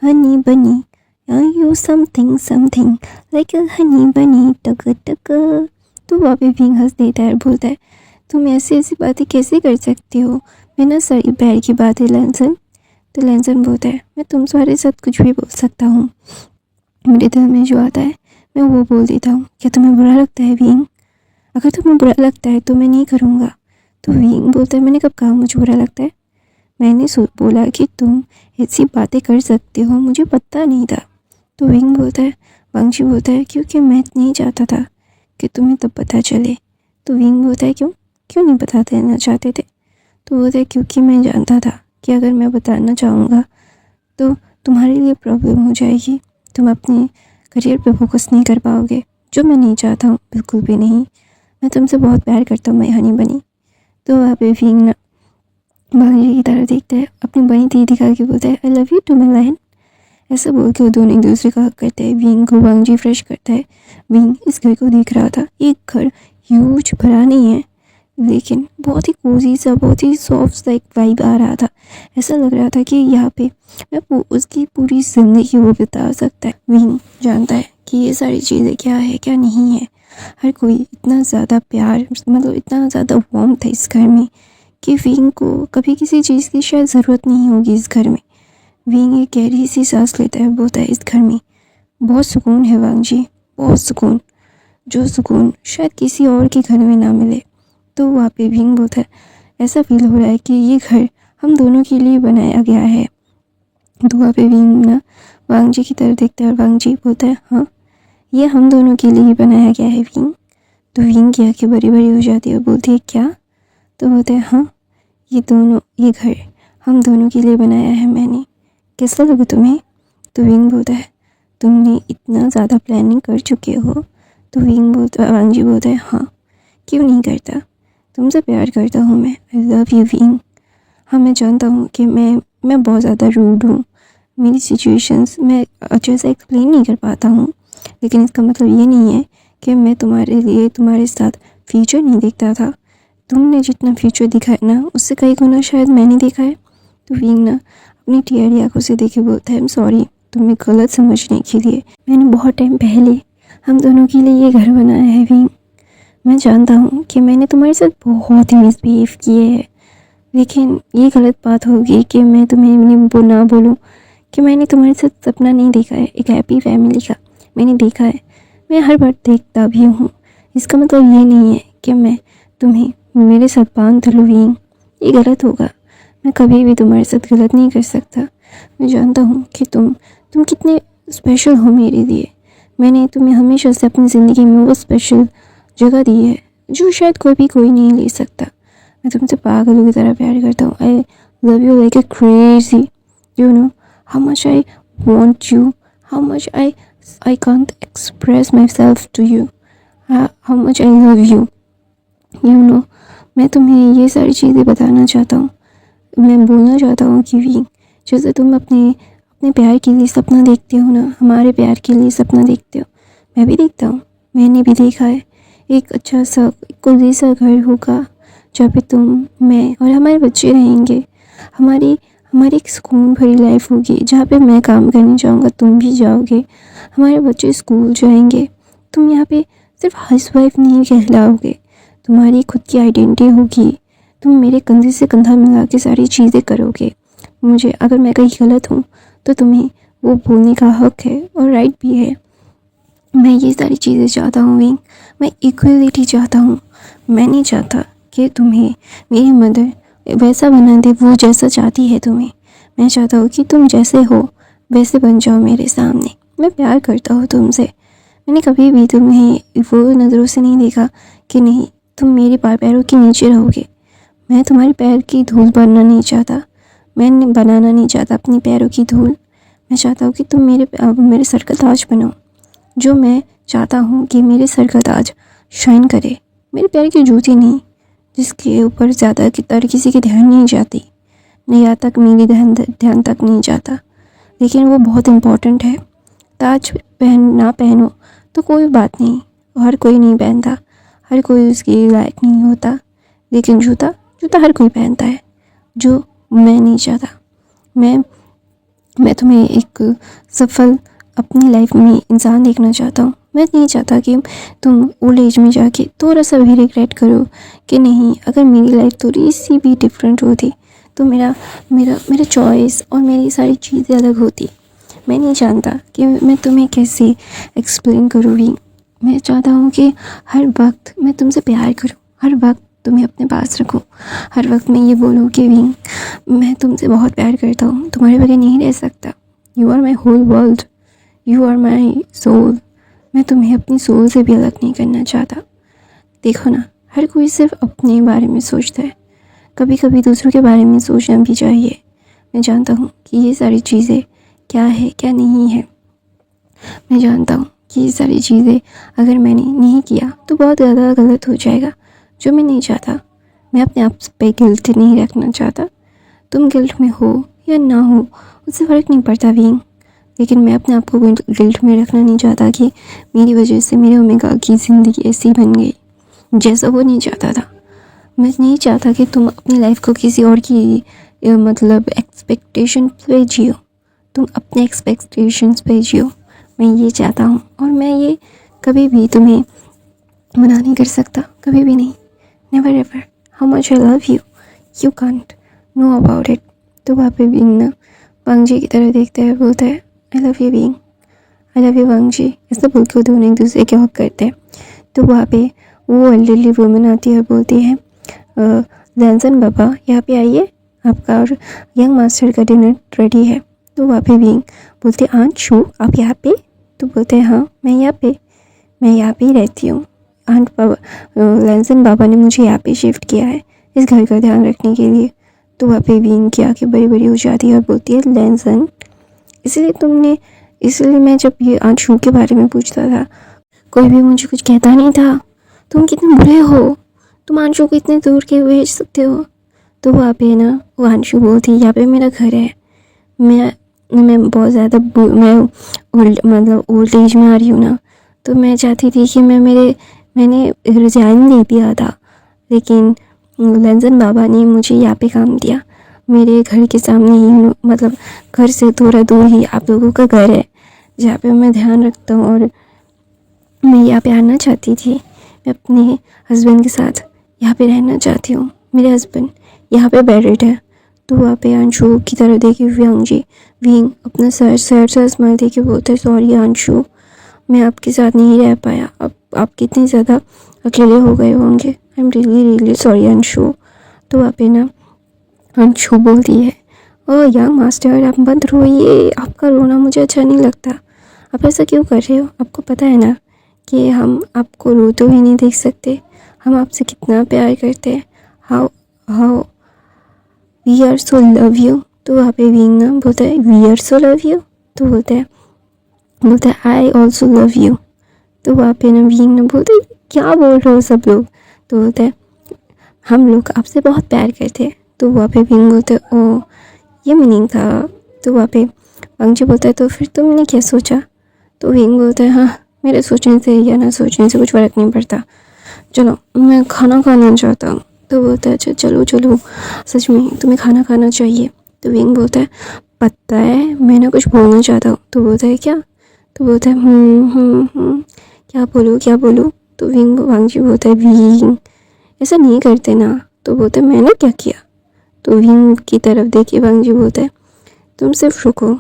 honey bunny, you something like a honey bunny टक। तो वहाँ पे विंग हंस देता है और बोलता है, तुम ऐसी ऐसी बातें कैसे कर सकते हो बिना सर पैर की बातें लैंसन। तो लैंसन बोलता है, मैं तुम तुम्हारे साथ कुछ भी बोल सकता हूँ, मेरे दिल में जो आता है मैं वो बोल देता हूँ। क्या तुम्हें बुरा लगता है विंग? अगर तुम्हें बुरा लगता है तो मैं नहीं करूँगा। तो विंग बोलता है, मैंने कब कहा मुझे बुरा लगता है? मैंने बोला कि तुम ऐसी बातें कर सकते हो, मुझे पता नहीं था। तो विंग बोलता है, वांग जी बोलता है, क्योंकि मैं नहीं चाहता था कि तुम्हें तब पता चले। तो विंग बोलता है, क्यों नहीं बताना चाहते थे? तो बोलता है, क्योंकि मैं जानता था कि अगर मैं बताना चाहूँगा तो तुम्हारे लिए प्रॉब्लम हो जाएगी, तुम अपने करियर पे फोकस नहीं कर पाओगे, जो मैं नहीं चाहता हूँ, बिल्कुल भी नहीं। मैं तुमसे बहुत प्यार करता हूँ, मैं हनी बनी। तो वहाँ पे विंग ना वांग जी की तरफ देखता है, अपनी बनी दी दिखा के बोलता है, I love you too my lion. ऐसा बोल के वो दोनों एक दूसरे का हक करते हैं। विंग को वांग जी फ्रेश करता है। विंग इस घर को देख रहा था, ये घर ह्यूज भरा नहीं है लेकिन बहुत ही कोजी सा, बहुत ही सॉफ्ट सा एक वाइब आ रहा था। ऐसा लग रहा था कि यहाँ पे मैं उसकी पूरी ज़िंदगी वो बिता सकता है। विंग जानता है कि ये सारी चीज़ें क्या है क्या नहीं है। हर कोई इतना ज़्यादा प्यार, मतलब इतना ज़्यादा वार्मथ है इस घर में कि विंग को कभी किसी चीज़ की शायद ज़रूरत नहीं होगी इस घर में। विंग एक गहरी सी सांस लेता है, बोलता है, इस घर में बहुत सुकून है वांग जी, बहुत सुकून, जो सुकून शायद किसी और के घर में ना मिले। तो वहाँ पे विंग बोलता है, ऐसा फील हो रहा है कि ये घर हम दोनों के लिए बनाया गया है। तो वहाँ पे विंग ना वांग जी की तरफ देखता है और वांग जी बोलता है, हाँ ये हम दोनों के लिए बनाया गया है विंग। तो विंग की आँखें बड़ी बड़ी हो जाती है और बोलती है, क्या? तो बोलते हैं, हाँ ये घर हम दोनों के लिए बनाया है मैंने, कैसा लगा तुम्हें? तो विंग बोलता है, तुमने इतना ज़्यादा प्लानिंग कर चुके हो? तो वांग जी बोलता है, हाँ क्यों नहीं करता, तुमसे प्यार करता हूँ मैं, आई लव यू विंग। हाँ मैं जानता हूँ कि मैं बहुत ज़्यादा रूड हूँ, मेरी सिचुएशंस मैं अच्छे से एक्सप्लेन नहीं कर पाता हूँ, लेकिन इसका मतलब ये नहीं है कि मैं तुम्हारे साथ फ्यूचर नहीं देखता था। तुमने जितना फ्यूचर दिखा है ना, उससे कई गुना शायद मैंने देखा है। तो विंग ना अपनी टीयरी आंखों से देखे बोलता है, सॉरी तुम्हें गलत समझने के लिए, मैंने बहुत टाइम पहले हम दोनों के लिए ये घर बनाया है विंग। मैं जानता हूँ कि मैंने तुम्हारे साथ बहुत ही मिसबिहेव किए हैं, लेकिन ये गलत बात होगी कि मैं तुम्हें ना बोलूँ कि मैंने तुम्हारे साथ सपना नहीं देखा है एक हैप्पी फैमिली का। मैंने देखा है, मैं हर बार देखता भी हूँ। इसका मतलब ये नहीं है कि मैं तुम्हें मेरे साथ बांध लूँ विंग, ये गलत होगा। मैं कभी भी तुम्हारे साथ गलत नहीं कर सकता। मैं जानता हूँ कि तुम कितने स्पेशल हो मेरे लिए। मैंने तुम्हें हमेशा से अपनी ज़िंदगी में वो स्पेशल जगह दी है जो शायद कोई नहीं ले सकता। मैं तुमसे पागलों की तरह प्यार करता हूँ। I love you like a crazy, you know how much I want you, how much I can't express myself to you, how much I love you, you know. मैं तुम्हें ये सारी चीज़ें बताना चाहता हूँ, मैं बोलना चाहता हूँ कि विंग, जैसे तुम अपने प्यार के लिए सपना देखते हो ना, हमारे प्यार के लिए सपना देखते हो, मैं भी देखता हूँ। मैंने भी देखा है एक अच्छा सा कोज़ी सा घर होगा जहाँ पे तुम, मैं और हमारे बच्चे रहेंगे। हमारी एक सुकून भरी लाइफ होगी जहाँ पे मैं काम करने जाऊँगा, तुम भी जाओगे, हमारे बच्चे स्कूल जाएंगे, तुम यहाँ पे सिर्फ हाउसवाइफ नहीं कहलाओगे, तुम्हारी खुद की आइडेंटिटी होगी। तुम मेरे कंधे से कंधा मिला के सारी चीज़ें करोगे। मुझे अगर मैं कहीं गलत हूँ तो तुम्हें वो बोलने का हक है और राइट भी है। मैं ये सारी चीज़ें चाहता हूँ विंग। मैं इक्वलिटी चाहता हूँ। मैं नहीं चाहता कि तुम्हें मेरी मदर वैसा बना दे वो जैसा चाहती है तुम्हें। मैं चाहता हूँ कि तुम जैसे हो वैसे बन जाओ मेरे सामने। मैं प्यार करता हूँ तुमसे। मैंने कभी भी तुम्हें वो नज़रों से नहीं देखा कि नहीं तुम मेरे पैरों के नीचे रहोगे। मैं तुम्हारे पैर की धूल बनना नहीं चाहता। मैं बनाना नहीं चाहता अपनी पैरों की धूल। मैं चाहता हूँ कि तुम मेरे सर का ताज बनो। जो मैं चाहता हूँ कि मेरे सर का ताज शाइन करे। मेरे पैर की जूती नहीं जिसके ऊपर ज़्यादा की तरह किसी की ध्यान नहीं जाती, नहीं यहाँ तक मेरी ध्यान तक नहीं जाता, लेकिन वो बहुत इम्पोर्टेंट है। ताज ना पहनो तो कोई बात नहीं, हर कोई नहीं पहनता, हर कोई उसके लायक नहीं होता, लेकिन जूता हर कोई पहनता है, जो मैं नहीं चाहता। मैं तुम्हें एक सफल अपनी लाइफ में इंसान देखना चाहता हूँ। मैं नहीं चाहता कि तुम ओल्ड एज में जाके थोड़ा सा भी रिग्रेट करो कि नहीं अगर मेरी लाइफ थोड़ी सी भी डिफरेंट होती तो मेरा चॉइस और मेरी सारी चीज़ें अलग होती। मैं नहीं जानता कि मैं तुम्हें कैसे एक्सप्लेन करूँ भी। मैं चाहता हूँ कि हर वक्त मैं तुमसे प्यार करूँ, हर वक्त तुम्हें अपने पास रखूँ, हर वक्त मैं ये बोलूँ कि विंग मैं तुमसे बहुत प्यार करता हूँ, तुम्हारे बगैर नहीं रह सकता। You are my whole world, you are my soul. मैं तुम्हें अपनी सोल से भी अलग नहीं करना चाहता। देखो ना, हर कोई सिर्फ अपने बारे में सोचता है, कभी कभी दूसरों के बारे में सोचना भी चाहिए। मैं जानता हूँ कि ये सारी चीज़ें क्या है क्या नहीं है। मैं जानता हूँ कि ये सारी चीज़ें अगर मैंने नहीं किया तो बहुत ज़्यादा गलत हो जाएगा, जो मैं नहीं चाहता। मैं अपने आप पे गिल्ट नहीं रखना चाहता। तुम गिल्ट में हो या ना हो उससे फ़र्क नहीं पड़ता विंग, लेकिन मैं अपने आप को गिल्ट में रखना नहीं चाहता कि मेरी वजह से मेरे ओमेगा की ज़िंदगी ऐसी बन गई जैसा वो नहीं चाहता था। मैं नहीं चाहता कि तुम अपनी लाइफ को किसी और की मतलब एक्सपेक्टेशन पे जियो। तुम अपने एक्सपेक्टेशंस पे जियो। मैं ये चाहता हूँ और मैं ये कभी भी तुम्हें मना नहीं कर सकता, कभी भी नहीं। Never ever. How much I love you, you can't know about it. तो वहाँ पे विंग ना वांग जी की तरह देखता है, बोलता है I love you Wing, I love you Wang ji. ऐसा बोल के दोनों एक दूसरे के हक करते हैं। तो वहाँ पे वो एल्डरली वुमन आती है और बोलती है लैंसन बाबा यहाँ पे आइए, आपका और यंग मास्टर का डिनर रेडी है। तो वहाँ पे विंग बोलते हैं आंट शू आप यहाँ पे? तो बोलते हैं हाँ मैं यहाँ पे ही रहती हूँ। आंट बाबा लैंसन बाबा ने मुझे यहाँ पे शिफ्ट किया है इस घर का ध्यान रखने के लिए। तो वहाँ पे विंग की आँखें बड़ी बड़ी हो जाती है और बोलती है लैंसन इसलिए मैं जब ये आंट शू के बारे में पूछता था कोई भी मुझे कुछ कहता नहीं था। तुम कितने बुरे हो, तुम आंशु को इतने दूर के भेज सकते हो। तो वहाँ पे ना वो आंशु बोलती यहाँ पे मेरा घर है, मैं बहुत ज़्यादा मैं ओल्ड एज में आ रही हूँ ना, तो मैं चाहती थी कि मैंने रिजाइन दे दिया था, लेकिन लैंसन बाबा ने मुझे यहाँ पे काम दिया। मेरे घर के सामने ही मतलब घर से थोड़ा दूर ही आप लोगों का घर है जहाँ पे मैं ध्यान रखता हूँ, और मैं यहाँ पे आना चाहती थी। मैं अपने हस्बैंड के साथ यहाँ पे रहना चाहती हूँ। मेरे हस्बैंड यहाँ पे बेडेड है। तो वहाँ पे अंशु की तरह देखी विंग जी विंग अपना सर स्माइल देके बोलते सॉरी अंशु, मैं आपके साथ नहीं रह पाया। अब आप कितने ज़्यादा अकेले हो गए होंगे। I am really sorry Anshu. तो वहाँ पे ना अंशु बोलती है ओह यंग मास्टर आप मत रोइए, आपका रोना मुझे अच्छा नहीं लगता। आप ऐसा क्यों कर रहे हो? आपको पता है ना कि हम आपको रोते हुए नहीं देख सकते, हम आपसे कितना प्यार करते हैं। How we are so love you. तो वहाँ पे विंग ना बोलता है we are so love you. तो बोलता है आई ऑल्सो लव यू। तो वहाँ पे ना विंग ना बोलते क्या बोल रहे हो सब लोग। तो बोलता है हम लोग आपसे बहुत प्यार करते हैं। तो वहाँ पे विंग बोलता है ओ ये मीनिंग था। तो वहाँ पे वांग जी बोलता है तो फिर तुमने क्या सोचा? तो विंग बोलता है हाँ मेरे सोचने से या ना सोचने से कुछ फ़र्क नहीं पड़ता, चलो मैं खाना खाना चाहता हूँ। तो बोलता है अच्छा चलो सच में तुम्हें खाना खाना चाहिए। तो विंग बोलता है पता है मैं ना कुछ बोलना चाहता हूँ। तो बोलता है क्या? तो बोलता है क्या बोलूँ। तो वांग जी बोलता है विंग ऐसा नहीं करते ना। तो बोलते मैंने क्या किया। तो विंग की तरफ देखिए वांग जी बोलता है तुम सिर्फ रुको,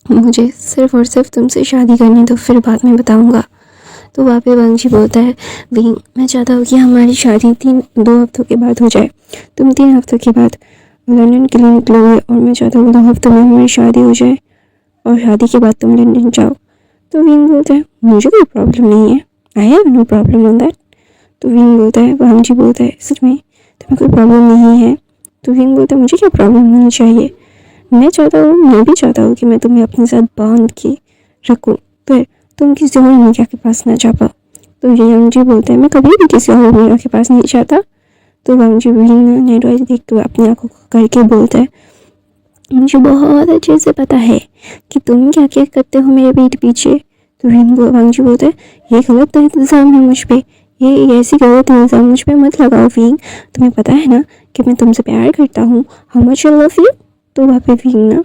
मुझे सिर्फ और सिर्फ तुमसे शादी करनी दो, फिर बाद में बताऊंगा। तो वहाँ पे वांग जी बोलता है विंग मैं चाहता हूँ कि हमारी शादी 2 हफ्तों के बाद हो जाए। तुम 3 हफ्तों के बाद लंदन के लिए निकलोगे और मैं चाहता हूँ 2 हफ्तों में हमारी शादी हो जाए और शादी के बाद तुम लंदन जाओ। तो विंग बोलता है मुझे कोई प्रॉब्लम नहीं है, I have no problem on that. तो विंग बोलता है वांग जी बोलता है सच में तुम्हें कोई प्रॉब्लम नहीं है। तो विंग बोलता है मुझे क्या प्रॉब्लम होनी चाहिए, मैं भी चाहता हूँ कि मैं तुम्हें अपने साथ बांध के रखूँ, फिर तुम किसी और मीरा के पास ना जा पाओ। तो वांग जी बोलता है मैं कभी भी किसी और मीरा के पास नहीं जाता। तो वांग जी विंग नेटवर्क देखते हुए अपनी आंखों को करके बोलता है मुझे बहुत अच्छे से पता है कि तुम क्या क्या करते हो मेरे पीठ पीछे। तो वांग जी बोलता है ये गलत इल्ज़ाम है मुझ पे, ये ऐसी गलत इल्ज़ाम मुझ पे मत लगाओ विंग, तुम्हें पता है ना कि मैं तुमसे प्यार करता हूँ, how much I love you. तो वहाँ पे विंग ना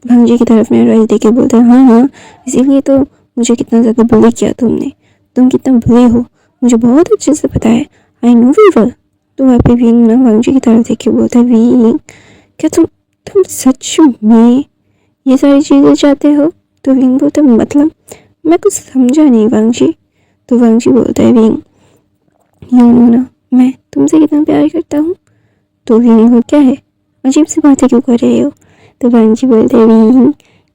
वांग जी की तरफ नेटवर्क देख के बोलता है हाँ इसीलिए तो मुझे कितना ज़्यादा बुली किया तुमने, तुम कितना बुरे हो मुझे बहुत अच्छे से पता है, आई नो वी वेल। तो वहाँ पे विंग ना वांग जी की तरफ देख के बोलता है विंग क्या तुम सच में ये सारी चीज़ें चाहते हो। तो विंग बोलता है मतलब मैं कुछ समझा नहीं वांग जी। तो वांग जी बोलता है विंग यू नो ना मैं तुमसे कितना प्यार करता हूँ। तो विंग को क्या है अजीब सी बातें क्यों कर रहे हो। तो वांग जी बोलते हैं विंग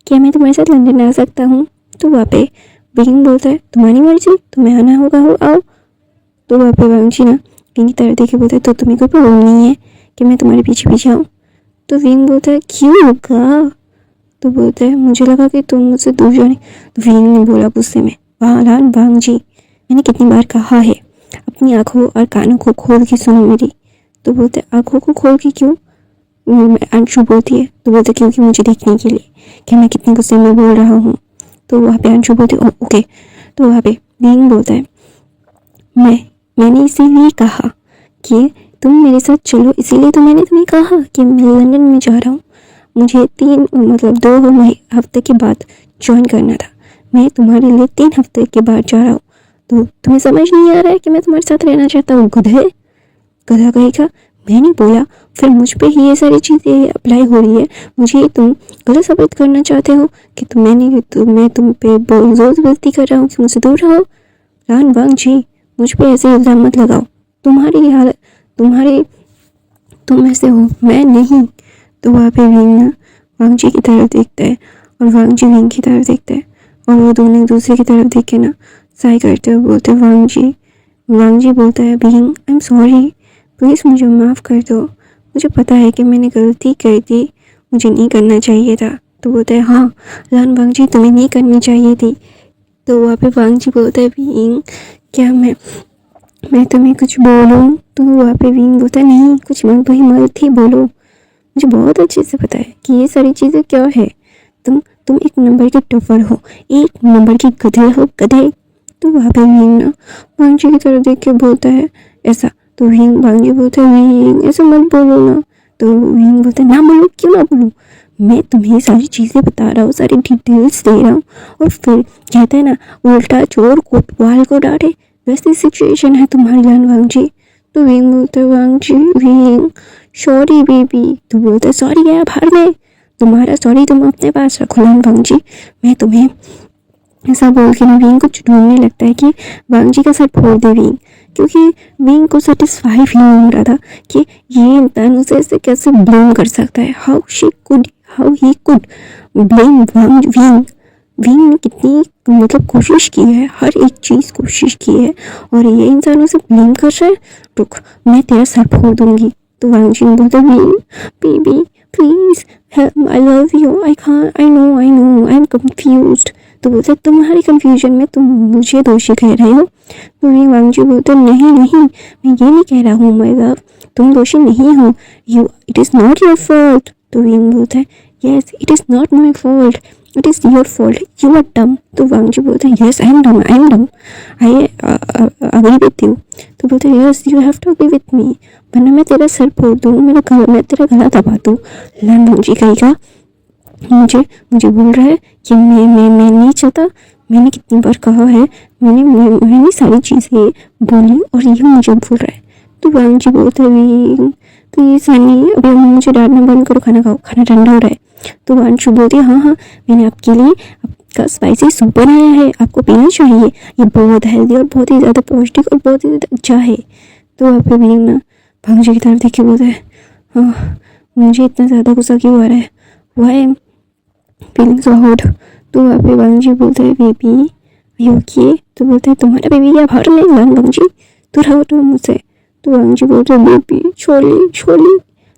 क्या मैं तुम्हारे साथ लंदन आ सकता हूँ। तो वहाँ पे विंग बोलता है तुम्हारी मर्जी, तुम्हें आना होगा हो आओ। तो वहाँ पे वांग जी ना विंग की तरफ देखे बोलते तो तुम्हें कोई प्रॉब्लम नहीं है कि मैं तुम्हारे पीछे पीछे आऊँ। तो विंग बोलता है क्यों होगा। तो बोलता है मुझे लगा कि तुम मुझसे दूर जाने। तो विंग ने बोला गुस्से में वांग जी मैंने कितनी बार कहा है अपनी आंखों और कानों को खोल के सुनो मेरी। तो बोलते आंखों को खोल के क्यों, अंशु बोलती है। तो बोलते क्योंकि मुझे देखने के लिए कि मैं कितने गुस्से में बोल रहा हूँ। तो वहाँ पे अंशु बोलती ओके। तो वहाँ पे विंग बोलता है मैंने इसीलिए कहा कि तुम मेरे साथ चलो, इसीलिए तो मैंने तुम्हें कहा कि मैं लंदन में जा रहा हूँ, मुझे 2 हफ्ते के बाद ज्वाइन करना था, मैं तुम्हारे लिए 3 हफ्ते के बाद जा रहा हूँ। तो तुम्हें समझ नहीं आ रहा है कि मैं तुम्हारे साथ रहना चाहता हूँ गधा कहेगा मैंने बोला फिर मुझ पे ही ये सारी चीज़ें अप्लाई हो रही है, मुझे तुम गलत साबित करना चाहते हो कि मैं तुम पे जोर जबरदस्ती कर रहा हूँ कि मुझसे दूर रहो। वांग जी मुझ पे ऐसे इल्ज़ाम मत लगाओ, तुम्हारी हालत तुम ऐसे हो मैं नहीं। तो वहाँ पे विंग ना वांग जी की तरफ देखता है और वांग जी विंग की तरफ देखता है और वो दोनों एक दूसरे की तरफ देख के ना साई करते हुए बोलते वांग जी बोलता है wing I am sorry please मुझे माफ़ कर दो, मुझे पता है कि मैंने गलती कर दी, मुझे नहीं करना चाहिए था। तो बोलता है हाँ वांग जी तुम्हें नहीं करनी चाहिए थी। तो वहाँ पे वांग जी बोलता है विंग क्या मैं तुम्हें कुछ बोलूँ। तो वहाँ पे विंग बोलता है नहीं कुछ मत ही बोलो, मुझे बहुत अच्छे से पता है कि ये सारी चीज़ें क्या है, तुम 1 नंबर के टॉपर हो, 1 नंबर के गधे हो गधे। तो वहाँ पे विंग ना वांग जी की तरफ देख के बोलता है ऐसा। तो वांग जी बोलता है विंग ऐसा मत बोलो ना। तो विंग बोलता है ना बोलो क्यों ना बोलूँ, मैं तुम्हें सारी चीज़ें बता रहा हूँ, सारी डिटेल्स दे रहा हूँ और फिर कहते हैं ना उल्टा चोर कोतवाल को डांटे, वैसी सिचुएशन है तुम्हारी वांग जी। तो विंग बोलता है वांग जी विंग सॉरी बेबी। तो बोलता है सॉरी गया बाहर में, तुम्हारा सॉरी तुम अपने पास रखो वांग जी, मैं तुम्हें ऐसा बोल के ना विंग कुछ ढूंढने लगता है कि वांग जी का सर फोड़ दे विंग, क्योंकि विंग को सेटिस्फाई फील हो रहा था कि ये इंसान उसे ऐसे कैसे ब्लेम कर सकता है, how he could blame wing ने कितनी कोशिश की है, हर एक चीज़ कोशिश की है और ये इंसान उसे ब्लेम कर रहा है, रुक मैं तेरा सर फोड़ दूंगी। तो वांग जी बोलता baby please I love you, I know I am confused. तो बोलते तुम्हारी कंफ्यूजन में तुम मुझे दोषी कह रहे हो। तो वांग जी बोलते नहीं मैं ये नहीं कह रहा हूँ माय लव, तुम दोषी नहीं हो, it is not your fault. तो विंग बोलता है yes it is not my fault, it is your fault, you are dumb. तो वांग जी बोलते हैं yes I am dumb I agree with you. तो बोलते हैं yes you have to agree with me, वरना मैं तेरा सर फोड़ दूँ, मैं तेरा गला दबा दूँ। वांग जी कहेगा मुझे बोल रहा है कि मैं नहीं चाहता, मैंने कितनी बार कहा है, मैंने सारी चीज़ें बोली और ये मुझे बोल रहा है तो वांगजी बोलता है विंग प्लीज़ हनी अभी मुझे डांटना बंद करो, खाना खाओ, खाना ठंडा हो रहा है। तो वांशु बोलती है हाँ हाँ मैंने आपके लिए आपका स्पाइसी सूप बनाया है, आपको पीना चाहिए, ये बहुत हेल्दी और बहुत ही ज़्यादा पौष्टिक और बहुत ही ज़्यादा अच्छा है। तो वहाँ पे विंग ना भांगजी की तरफ देख के बोलता है हाँ मुझे इतना ज़्यादा गुस्सा क्यों आ रहा है, why am feeling so hot. तो वहाँ पे वांगजी बोलता है बेबी यू ओके। तो बोलता है तुम्हारा बेबी क्या भार में वांगजी, तो रहो तो मुझसे। तो वांगजी बोलते हैं बेबी छोड़ी छोड़ी।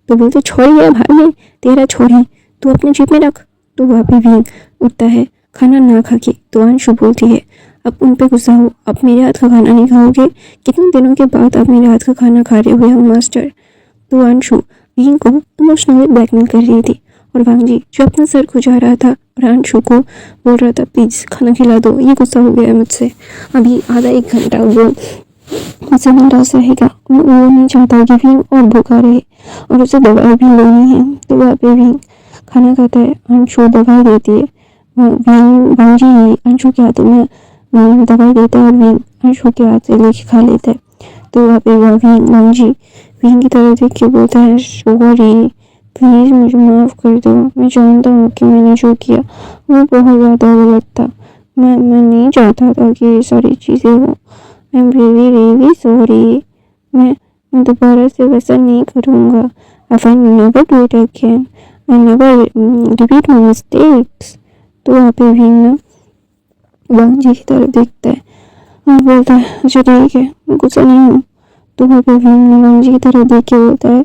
तो बोलते छोड़ी है भाई में तेरा छोड़ी, तो अपने जेब में रख। तो वहाँ पे विंग उठता है खाना ना खा के। तो अंशु बोलती है अब उन पे गुस्सा हो, अब मेरे हाथ का खाना नहीं खाओगे, कितने दिनों के बाद आप मेरे हाथ का खाना खा रहे हो मास्टर। तो अंशु विंग को इमोशनली ब्लैकमेल कर रही थी और वांगजी जो अपना सर खुजा रहा था और अंशु को बोल रहा था प्लीज़ खाना खिला दो, ये गुस्सा हो गया है मुझसे, अभी आधा एक घंटा वो मुझसे नाराज रहेगा, वो नहीं चाहता कि विंग और भूखा रहे और उसे दवाई भी लेनी है। तो वहाँ पे विंग खाना खाता है, अंशु दवाई देती है, वांगजी ही अंशु के हाथों में दवाई देता है और विंग अंशु के हाथ से लेके खा लेता है। तो वहाँ पे वांगजी विंग की तरफ देख के बोलता है सॉरी प्लीज़ मुझे माफ़ कर दो, मैं जानता हूँ कि मैंने जो किया वो बहुत ज़्यादा गलत था, मैं नहीं चाहता था कि ये सारी चीज़ें हो, I am really really sorry, मैं दोबारा से वैसा नहीं करूँगा, I never do it again, I never repeat my mistakes. तो वहाँ पे विंग ना वांगजी की तरफ देखता है और बोलता है अच्छा ठीक है मैं गुस्सा नहीं हूँ। तो वहाँ पे विंग वांगजी की तरफ देख के बोलता है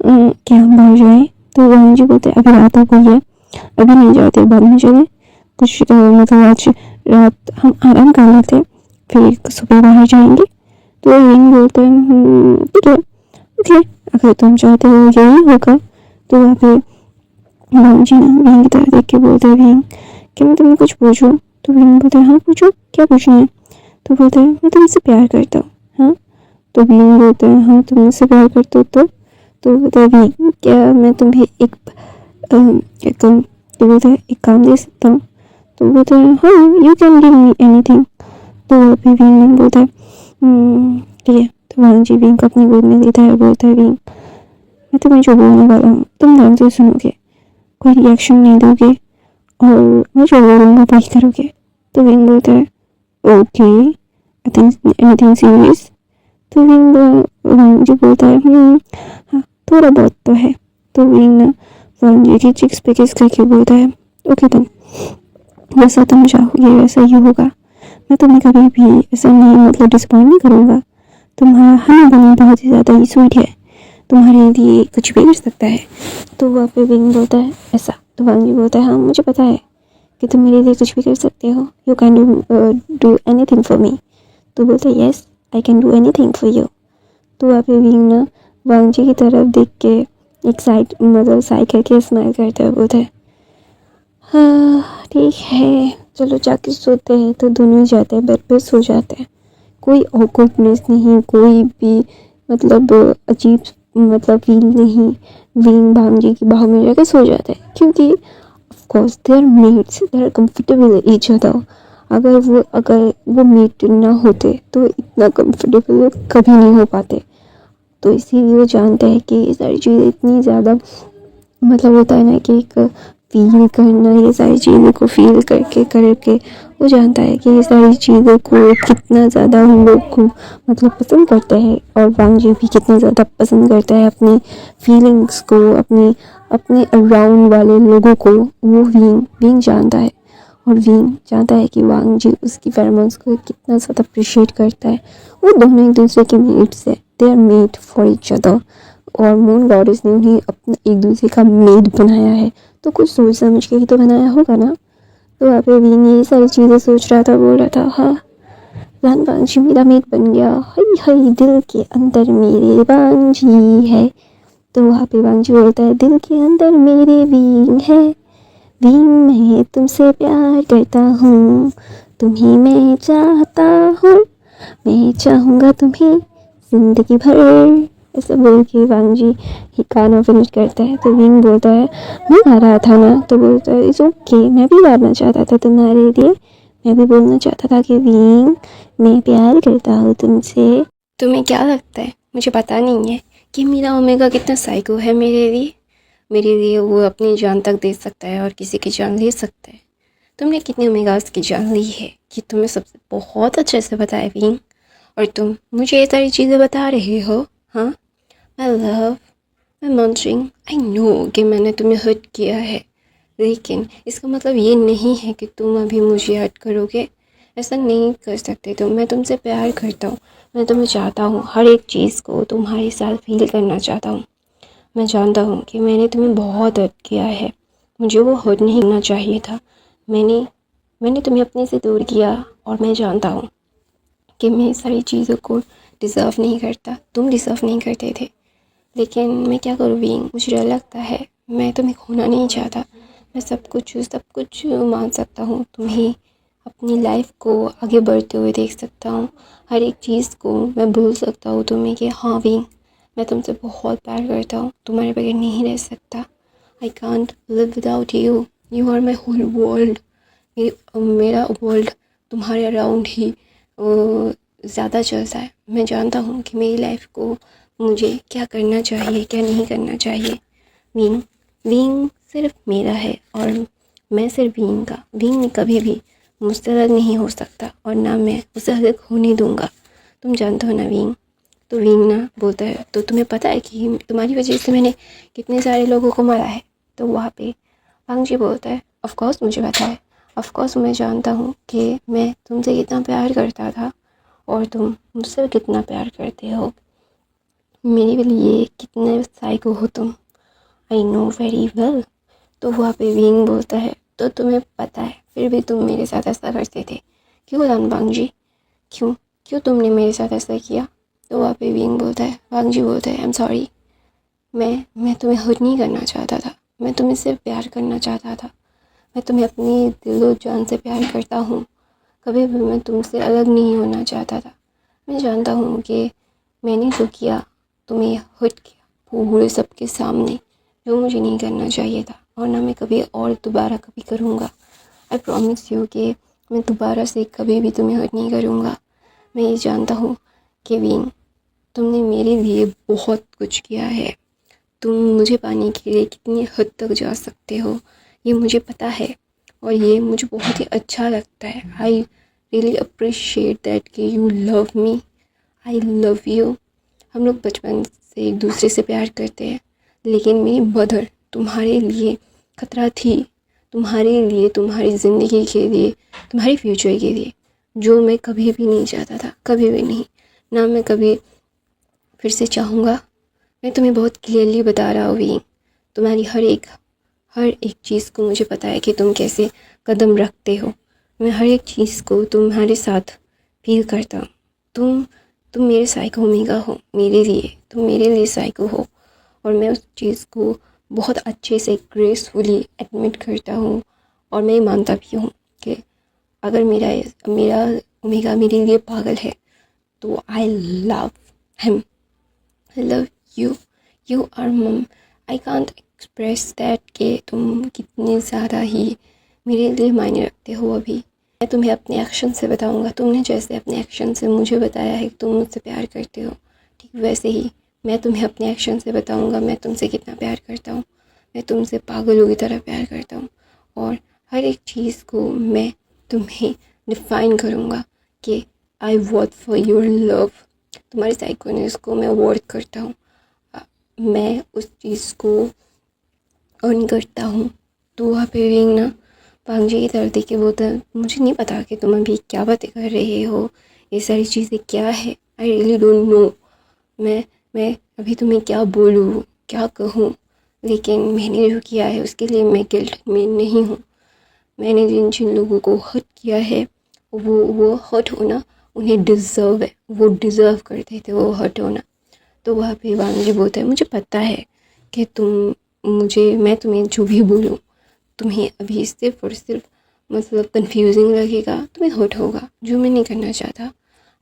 क्या हम बाहर जाएँ। तो वांगजी बोलते हैं अभी रात हो गई है, अभी नहीं जाते, बाद में चले कुछ मतलब आज रात हम आराम कर लेते फिर सुबह बाहर जाएंगे। तो विंग बोलते हैं ठीक है ओके अगर तुम चाहते हो यही होगा। तो वहाँ पे वांगजी ना विंग की तरफ देख के बोलते हैं विंग क्या मैं तुम्हें कुछ पूछूं। तो विंग बोलते हैं हाँ पूछो क्या पूछना है। तो बोलते हैं मैं तुमसे प्यार करता हूँ। हाँ तो विंग बोलते हैं हाँ तुम मुझसे प्यार करते हो तो बोलते हैं विंग क्या मैं तुम्हें एक तो बोलते हैं एक काम दे सकता हूँ। तो बोलते हैं हाँ you can give me anything. तो अभी विंग बोलता है ठीक है। तो वांगजी विंग को अपनी गोद में लेता है और बोलता है विंग मैं तुम्हें जो बोलने वाला हूँ तुम ध्यान से सुनोगे, कोई रिएक्शन नहीं दोगे और मैं जो बोलूँगा वही करोगे। तो विंग बोलता है okay I think anything serious. तो विंग वांगजी बोलता है हाँ थोड़ा बहुत तो है। तो विंग ना वांगजी की चिक्स पे किस करके बोलता है ओके तुम जैसा तुम चाहोगे वैसा ही होगा, मैं तुम्हें कभी भी ऐसा नहीं मतलब डिसअपॉइंट नहीं करूँगा, तुम्हारा हनी बनी बहुत ही ज़्यादा ही स्वीट है, तुम्हारे लिए कुछ भी कर सकता है। तो वहाँ पे विंग बोलता है ऐसा। तो वांगजी बोलता है हाँ मुझे पता है कि तुम मेरे लिए कुछ भी कर सकते हो, you can do anything for me. तो बोलता है yes I can do anything for you. तो वहाँ पे विंग ना वांगजी की तरफ देख के एक साइड मतलब साइड करके स्माइल करता है, बोलता है हाँ ठीक है चलो जाके सोते हैं। तो दोनों जाते हैं बेड पे सो जाते हैं, कोई ऑकवर्डनेस नहीं, कोई भी मतलब अजीब मतलब फील नहीं। विंग भांगजी की बाहों में जाकर सो जाते हैं क्योंकि of course they are mates, they are comfortable each other. अगर वो मेट ना होते तो इतना कंफर्टेबल कभी नहीं हो पाते। तो इसीलिए वो जानते हैं कि ये सारी चीज़ें इतनी ज़्यादा मतलब होता है ना कि एक फील करना, ये सारी चीज़ों को फील करके वो जानता है कि ये सारी चीज़ों को कितना ज़्यादा हम लोग को मतलब पसंद करते हैं और वांगजी भी कितना ज़्यादा पसंद करता है अपनी फीलिंग्स को, अपने अराउंड वाले लोगों को। वो विंग जानता है और विंग जानता है कि वांगजी उसकी फेरोमोन्स को कितना ज़्यादा अप्रिशिएट करता है। वो दोनों एक दूसरे के मेट्स है, they are made for each other और मून गॉडेस ने उन्हें अपना एक दूसरे का मेड बनाया है, तो कुछ सोच समझ के ही तो बनाया होगा ना। तो वहाँ पे विंग ये सारी चीज़ें सोच रहा था, बोल रहा था हाँ जान वांगजी मेरा मेड बन गया, हई हई दिल के अंदर मेरे वांगजी है। तो वहाँ पे वांगजी बोलता है दिल के अंदर मेरे विंग है, विंग मैं तुमसे प्यार करता हूँ, तुम्हें मैं चाहता हूँ, मैं चाहूँगा तुम्हें जिंदगी भर। ऐसा बोल के वांगजी ही गाना फिनिश करता है। तो विंग बोलता है मैं गा रहा था ना। तो बोलता है इट्स ओके मैं भी गाना चाहता था तुम्हारे लिए, मैं भी बोलना चाहता था कि विंग मैं प्यार करता हूँ तुमसे। तुम्हें क्या लगता है मुझे पता नहीं है कि मेरा ओमेगा कितना साइको है मेरे लिए वो अपनी जान तक दे सकता है और किसी की जान ले सकता है। तुमने कितने ओमेगास की जान ली है कि तुम्हें सबसे बहुत अच्छे से पता है बीइंग, और तुम मुझे ये सारी चीज़ें बता रहे हो। हाँ, my love, my मॉन्टरिंग, I know कि मैंने तुम्हें हर्ट किया है, लेकिन इसका मतलब ये नहीं है कि तुम अभी मुझे हर्ट करोगे। ऐसा नहीं कर सकते तुम। मैं तुमसे प्यार करता हूँ, मैं तुम्हें चाहता हूँ, हर एक चीज़ को तुम्हारे साथ फील करना चाहता हूँ। मैं जानता हूँ कि मैंने तुम्हें बहुत हर्ट किया है, मुझे वो हर्ट नहीं करना चाहिए था। मैंने तुम्हें अपने से दूर किया, और मैं जानता हूँ कि मैं सारी चीज़ों को डिज़र्व नहीं करता, तुम डिज़र्व नहीं करते थे। लेकिन मैं क्या करूँ बीइंग, मुझे डर लगता है, मैं तुम्हें खोना नहीं चाहता। मैं सब कुछ मान सकता हूँ, तुम्हें अपनी लाइफ को आगे बढ़ते हुए देख सकता हूँ, हर एक चीज़ को मैं भूल सकता हूँ तुम्हें कि हाँ बीइंग, मैं तुमसे बहुत प्यार करता हूँ, तुम्हारे बगैर नहीं रह सकता। I can't live without you, you are my whole world. मेरा वर्ल्ड तुम्हारे अराउंड ही ज़्यादा चलता है। मैं जानता हूँ कि मेरी लाइफ को मुझे क्या करना चाहिए, क्या नहीं करना चाहिए। बीइंग बीइंग सिर्फ मेरा है, और मैं सिर्फ बीइंग का। बीइंग कभी भी मुझसे अलग नहीं हो सकता, और ना मैं उसे अलग होने दूँगा। तुम जानते हो ना बीइंग। तो बीइंग ना बोलता है, तो तुम्हें पता है कि तुम्हारी वजह से मैंने कितने सारे लोगों को मारा है। तो वहाँ पे वांग जी बोलता है, ऑफ कोर्स मुझे पता है, ऑफ कोर्स मैं जानता हूँ कि मैं तुमसे कितना प्यार करता था, और तुम मुझसे कितना प्यार करते हो। मेरे लिए कितने साइको हो तुम, आई नो वेरी वेल। तो वहाँ पे विंग बोलता है, तो तुम्हें पता है फिर भी तुम मेरे साथ ऐसा करते थे, क्यों वांग जी, क्यों क्यों तुमने मेरे साथ ऐसा किया। तो वहाँ पे विंग बोलता है, वांग जी बोलता है, आई एम सॉरी, मैं तुम्हें हर्ट नहीं करना चाहता था, मैं तुम्हें सिर्फ प्यार करना चाहता था। मैं तुम्हें अपनी दिलो जान से प्यार करता हूँ, कभी भी मैं तुमसे अलग नहीं होना चाहता था। मैं जानता हूँ कि मैंने जो किया, तुम्हें हर्ट किया पूरे सबके सामने, जो मुझे नहीं करना चाहिए था, और ना मैं कभी और दोबारा कभी करूँगा। आई प्रॉमिस यू कि मैं दोबारा से कभी भी तुम्हें हर्ट नहीं करूँगा। मैं ये जानता हूँ कि बीइंग, तुमने मेरे लिए बहुत कुछ किया है, तुम मुझे पाने के लिए कितनी हद तक जा सकते हो ये मुझे पता है, और ये मुझे बहुत ही अच्छा लगता है। आई रियली अप्रिशिएट दैट कि you love me, I love you. हम लोग बचपन से एक दूसरे से प्यार करते हैं, लेकिन मेरी मदर तुम्हारे लिए खतरा थी, तुम्हारे लिए, तुम्हारी ज़िंदगी के लिए, तुम्हारे फ्यूचर के लिए, जो मैं कभी भी नहीं चाहता था, कभी भी नहीं, ना मैं कभी फिर से चाहूँगा। मैं तुम्हें बहुत क्लियरली बता रहा हूँ, तुम्हारी हर एक चीज़ को मुझे पता है कि तुम कैसे कदम रखते हो। मैं हर एक चीज़ को तुम्हारे साथ फील करता हूँ। तुम मेरे साइको ओमेगा हो, मेरे लिए तुम मेरे लिए साइको हो, और मैं उस चीज़ को बहुत अच्छे से ग्रेसफुली एडमिट करता हूँ, और मैं मानता भी हूँ कि अगर मेरा मेरा ओमेगा मेरे लिए पागल है, तो I love him, I love you, you are mum. I can't express that कि तुम कितने ज़्यादा ही मेरे लिए मायने रखते हो अभी। मैं तुम्हें अपने एक्शन से बताऊंगा, तुमने जैसे अपने एक्शन से मुझे बताया है कि तुम मुझसे प्यार करते हो, ठीक वैसे ही मैं तुम्हें अपने एक्शन से बताऊंगा मैं तुमसे कितना प्यार करता हूँ। मैं तुमसे पागलों की तरह प्यार करता हूँ, और हर एक चीज़ को मैं तुम्हें डिफ़ाइन करूँगा कि आई वर्थ फॉर योर लव। तुम्हारी साइकोनेस को मैं वर्थ करता हूँ, मैं उस चीज़ को अर्न करता हूँ। तो वहाँ पे भी ना पांग जी की तरफ देख के बोलता, मुझे नहीं पता कि तुम अभी क्या बातें कर रहे हो, ये सारी चीज़ें क्या है, आई रियली डोंट नो। मैं अभी तुम्हें क्या बोलूँ, क्या कहूँ, लेकिन मैंने जो किया है उसके लिए मैं गिल्ट में नहीं हूँ। मैंने जिन जिन लोगों को हर्ट किया है, वो हर्ट होना उन्हें डिज़र्व है, वो डिज़र्व करते थे वो हर्ट होना। तो वहाँ पे वांग जी बोलता है, मुझे पता है कि मैं तुम्हें जो भी बोलूँ, तुम्हें अभी सिर्फ और सिर्फ मतलब कंफ्यूजिंग लगेगा, तुम्हें हर्ट होगा, जो मैं नहीं करना चाहता।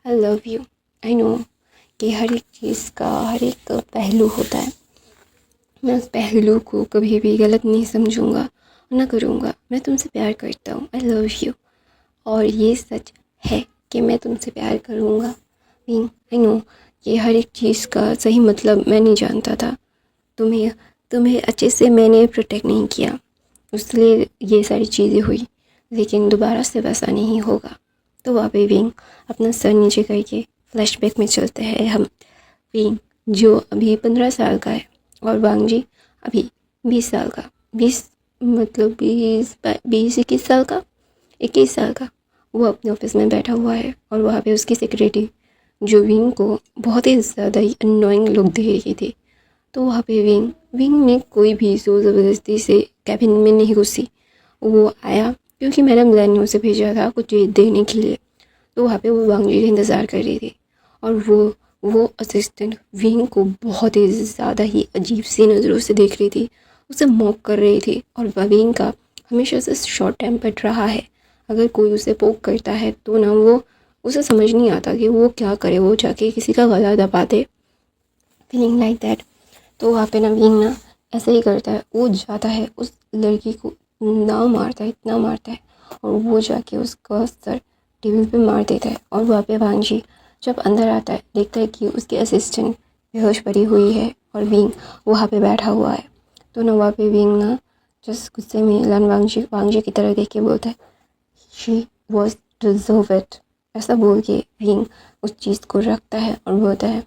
आई लव यू, आई नो कि हर एक चीज़ का हर एक पहलू होता है, मैं उस पहलू को कभी भी गलत नहीं समझूंगा, ना करूँगा। मैं तुमसे प्यार करता हूँ, आई लव यू, और ये सच है कि मैं तुमसे प्यार करूँगा। आई नो कि हर एक चीज़ का सही मतलब मैं नहीं जानता था। तुम्हें अच्छे से मैंने प्रोटेक्ट नहीं किया, इसलिए ये सारी चीज़ें हुई, लेकिन दोबारा से वैसा नहीं होगा। तो वहाँ पे विंग अपना सर नीचे करके फ्लैशबैक में चलते हैं हम। विंग जो अभी 15 साल का है और वांग जी अभी 20 साल का, 20 मतलब 21 साल का, 21 साल का। वो अपने ऑफिस में बैठा हुआ है और वहाँ पे उसकी सिक्योरिटी जो विंग को बहुत ही ज़्यादा ही अननोइंग लुक दे रही थी। तो वहाँ पे विंग ने कोई भी ज़ोर ज़बरदस्ती से कैबिन में नहीं घुसी। वो आया क्योंकि मैडम लैन ने उसे भेजा था कुछ देने के लिए। तो वहाँ पे वो वांग जी का इंतज़ार कर रही थी और वो असिस्टेंट विंग को बहुत ही ज़्यादा ही अजीब सी नज़रों से देख रही थी, उसे मॉक कर रही थी। और विंग का हमेशा से शॉर्ट टेम्पर्ड रहा है। अगर कोई उसे पोक करता है तो ना वो उसे समझ नहीं आता कि वो क्या करे, वो जाके किसी का गला दबा दे, फीलिंग लाइक दैट। तो वहाँ पे ना विंग ना ऐसे ही करता है, वो जाता है उस लड़की को ना मारता है, इतना मारता है, और वो जाके उसका सर टेबल पे मार देता है। और वहाँ पे वांग जी जब अंदर आता है देखता है कि उसकी असिस्टेंट बेहोश पड़ी हुई है और विंग वहाँ पे बैठा हुआ है। तो ना वहाँ पे विंग ना जस्ट गुस्से में लन वांग जी की तरफ देख के बोलता है, शी वॉज डिजर्व इट। ऐसा बोल के विंग उस चीज़ को रखता है और बोलता है,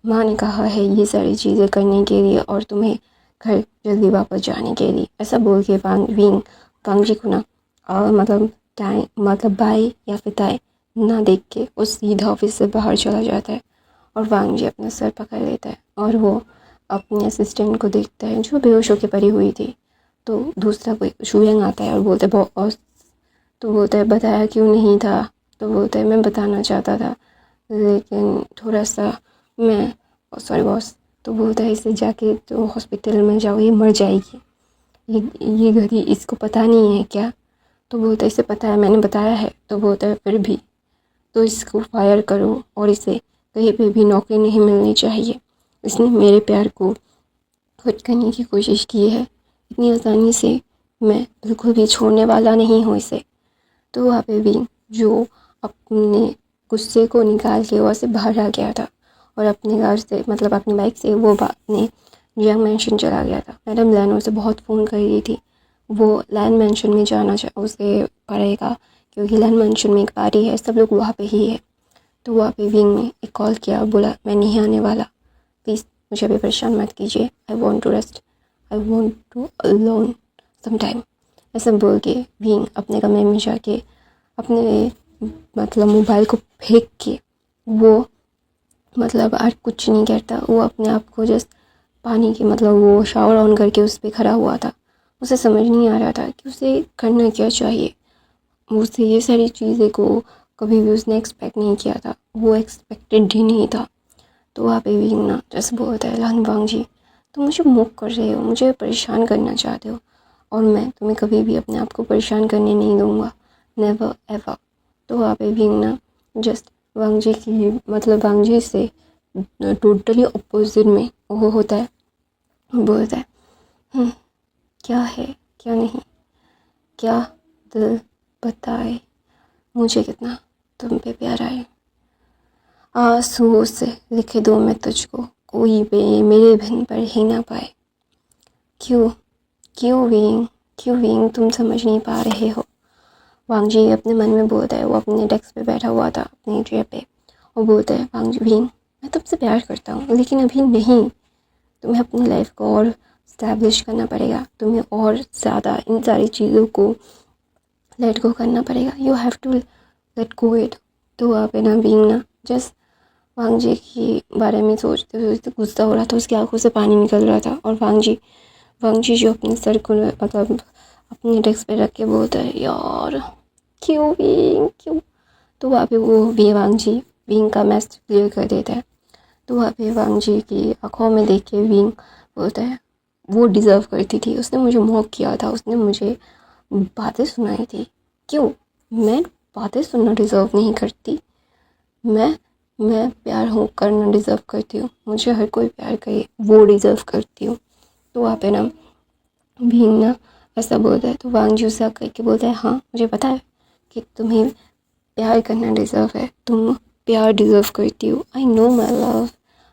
माँ ने कहा है ये सारी चीज़ें करने के लिए और तुम्हें घर जल्दी वापस जाने के लिए। ऐसा बोल के वांग जी को ना मतलब बाय या फिर दाएं ना देख के वो सीधा ऑफिस से बाहर चला जाता है। और वांग जी अपना सर पकड़ लेता है और वो अपने असिस्टेंट को देखता है जो बेहोश होकर पड़ी हुई थी। तो दूसरा कोई शुयंग आता है और बोलता है बॉस। तो बोलता है बताया क्यों नहीं था। तो बोलता है मैं बताना चाहता था लेकिन थोड़ा सा मैं सॉरी बॉस। तो बोलता है इसे जाके तो हॉस्पिटल में जाओ, ये मर जाएगी, ये घड़ी इसको पता नहीं है क्या। तो बोलता है इसे पता है, मैंने बताया है। तो बोलता है फिर भी तो इसको फायर करो और इसे कहीं पे भी नौकरी नहीं मिलनी चाहिए। इसने मेरे प्यार को हर्ट करने की कोशिश की है, इतनी आसानी से मैं बिल्कुल भी छोड़ने वाला नहीं हूँ इसे। तो वहाँ पे भी जो अपने गुस्से को निकाल के वहाँ से बाहर आ गया था और अपने घर से मतलब अपनी बाइक से वो अपने यंग मैंशन चला गया था। मैडम लैन उसे बहुत फ़ोन कर रही थी, वो लैन मैंशन में जाना उसे पड़ेगा क्योंकि लैन मैंशन में एक पार्टी है, सब लोग वहाँ पे ही है। तो वहाँ पे विंग ने एक कॉल किया, बोला मैं नहीं आने वाला, प्लीज़ मुझे अभी परेशान मत कीजिए, I want to rest, I want to alone some time. ऐसा बोल के विंग अपने कमरे में जाके अपने मतलब मोबाइल को फेंक के वो मतलब आज कुछ नहीं करता, वो अपने आप को जस्ट पानी के मतलब वो शावर ऑन करके उस पर खड़ा हुआ था। उसे समझ नहीं आ रहा था कि उसे करना क्या चाहिए। मुझसे ये सारी चीज़ें को कभी भी उसने एक्सपेक्ट नहीं किया था, वो एक्सपेक्टेड ही नहीं था। तो वहाँ पे विंग ना जैसे बोलता है लन वांग जी तुम मुझे मुक कर रहे हो, मुझे परेशान करना चाहते हो और मैं तुम्हें कभी भी अपने आप को परेशान करने नहीं दूँगा, नेवर एवर। तो वहाँ पे विंग ना जस्ट वांग जी की मतलब वांग जी से टोटली अपोजिट में वो होता है, बोलता है क्या है क्या नहीं, क्या दिल बताए मुझे कितना तुम पे प्यार आए, आंसुओं से लिखे दो मैं तुझको, कोई भी मेरे बिन पर ही ना पाए। क्यों क्यों विंग तुम समझ नहीं पा रहे हो। वांग जी अपने मन में बोलता है, वो अपने डेस्क पे बैठा हुआ था अपनी चेयर पे और बोलता है वांग जी विंग मैं तुमसे प्यार करता हूँ लेकिन अभी नहीं, तुम्हें अपनी लाइफ को और इस्टेब्लिश करना पड़ेगा, तुम्हें और ज़्यादा इन सारी चीज़ों को लेट गो करना पड़ेगा, you have to let go it. तो वहाँ पे ना विंग ना जस्ट वांग जी के बारे में सोचते सोचते गुस्सा हो रहा था, उसकी आंखों से पानी निकल रहा था। और वांग जी जो अपने सर को मतलब अपने डेस्क पे रख के बोलता है यार क्यों विंग क्यों। तो वहाँ पे वो वांग जी विंग का मैसेज क्लियर कर देता है। तो वहाँ पे वांग जी की आंखों में देख के विंग बोलता है वो डिज़र्व करती थी, उसने मुझे मॉक किया था, उसने मुझे बातें सुनाई थी, क्यों मैं बातें सुनना डिज़र्व नहीं करती, मैं प्यार हो करना डिज़र्व करती हूँ, मुझे हर कोई प्यार करे वो डिज़र्व करती हूँ। तो वहाँ पे ना विंग ना ऐसा बोलता है। तो वांग जी उसे आकर के बोलता है हाँ मुझे पता है कि तुम्हें प्यार करना डिज़र्व है, तुम प्यार डिज़र्व करती हो, I know my love,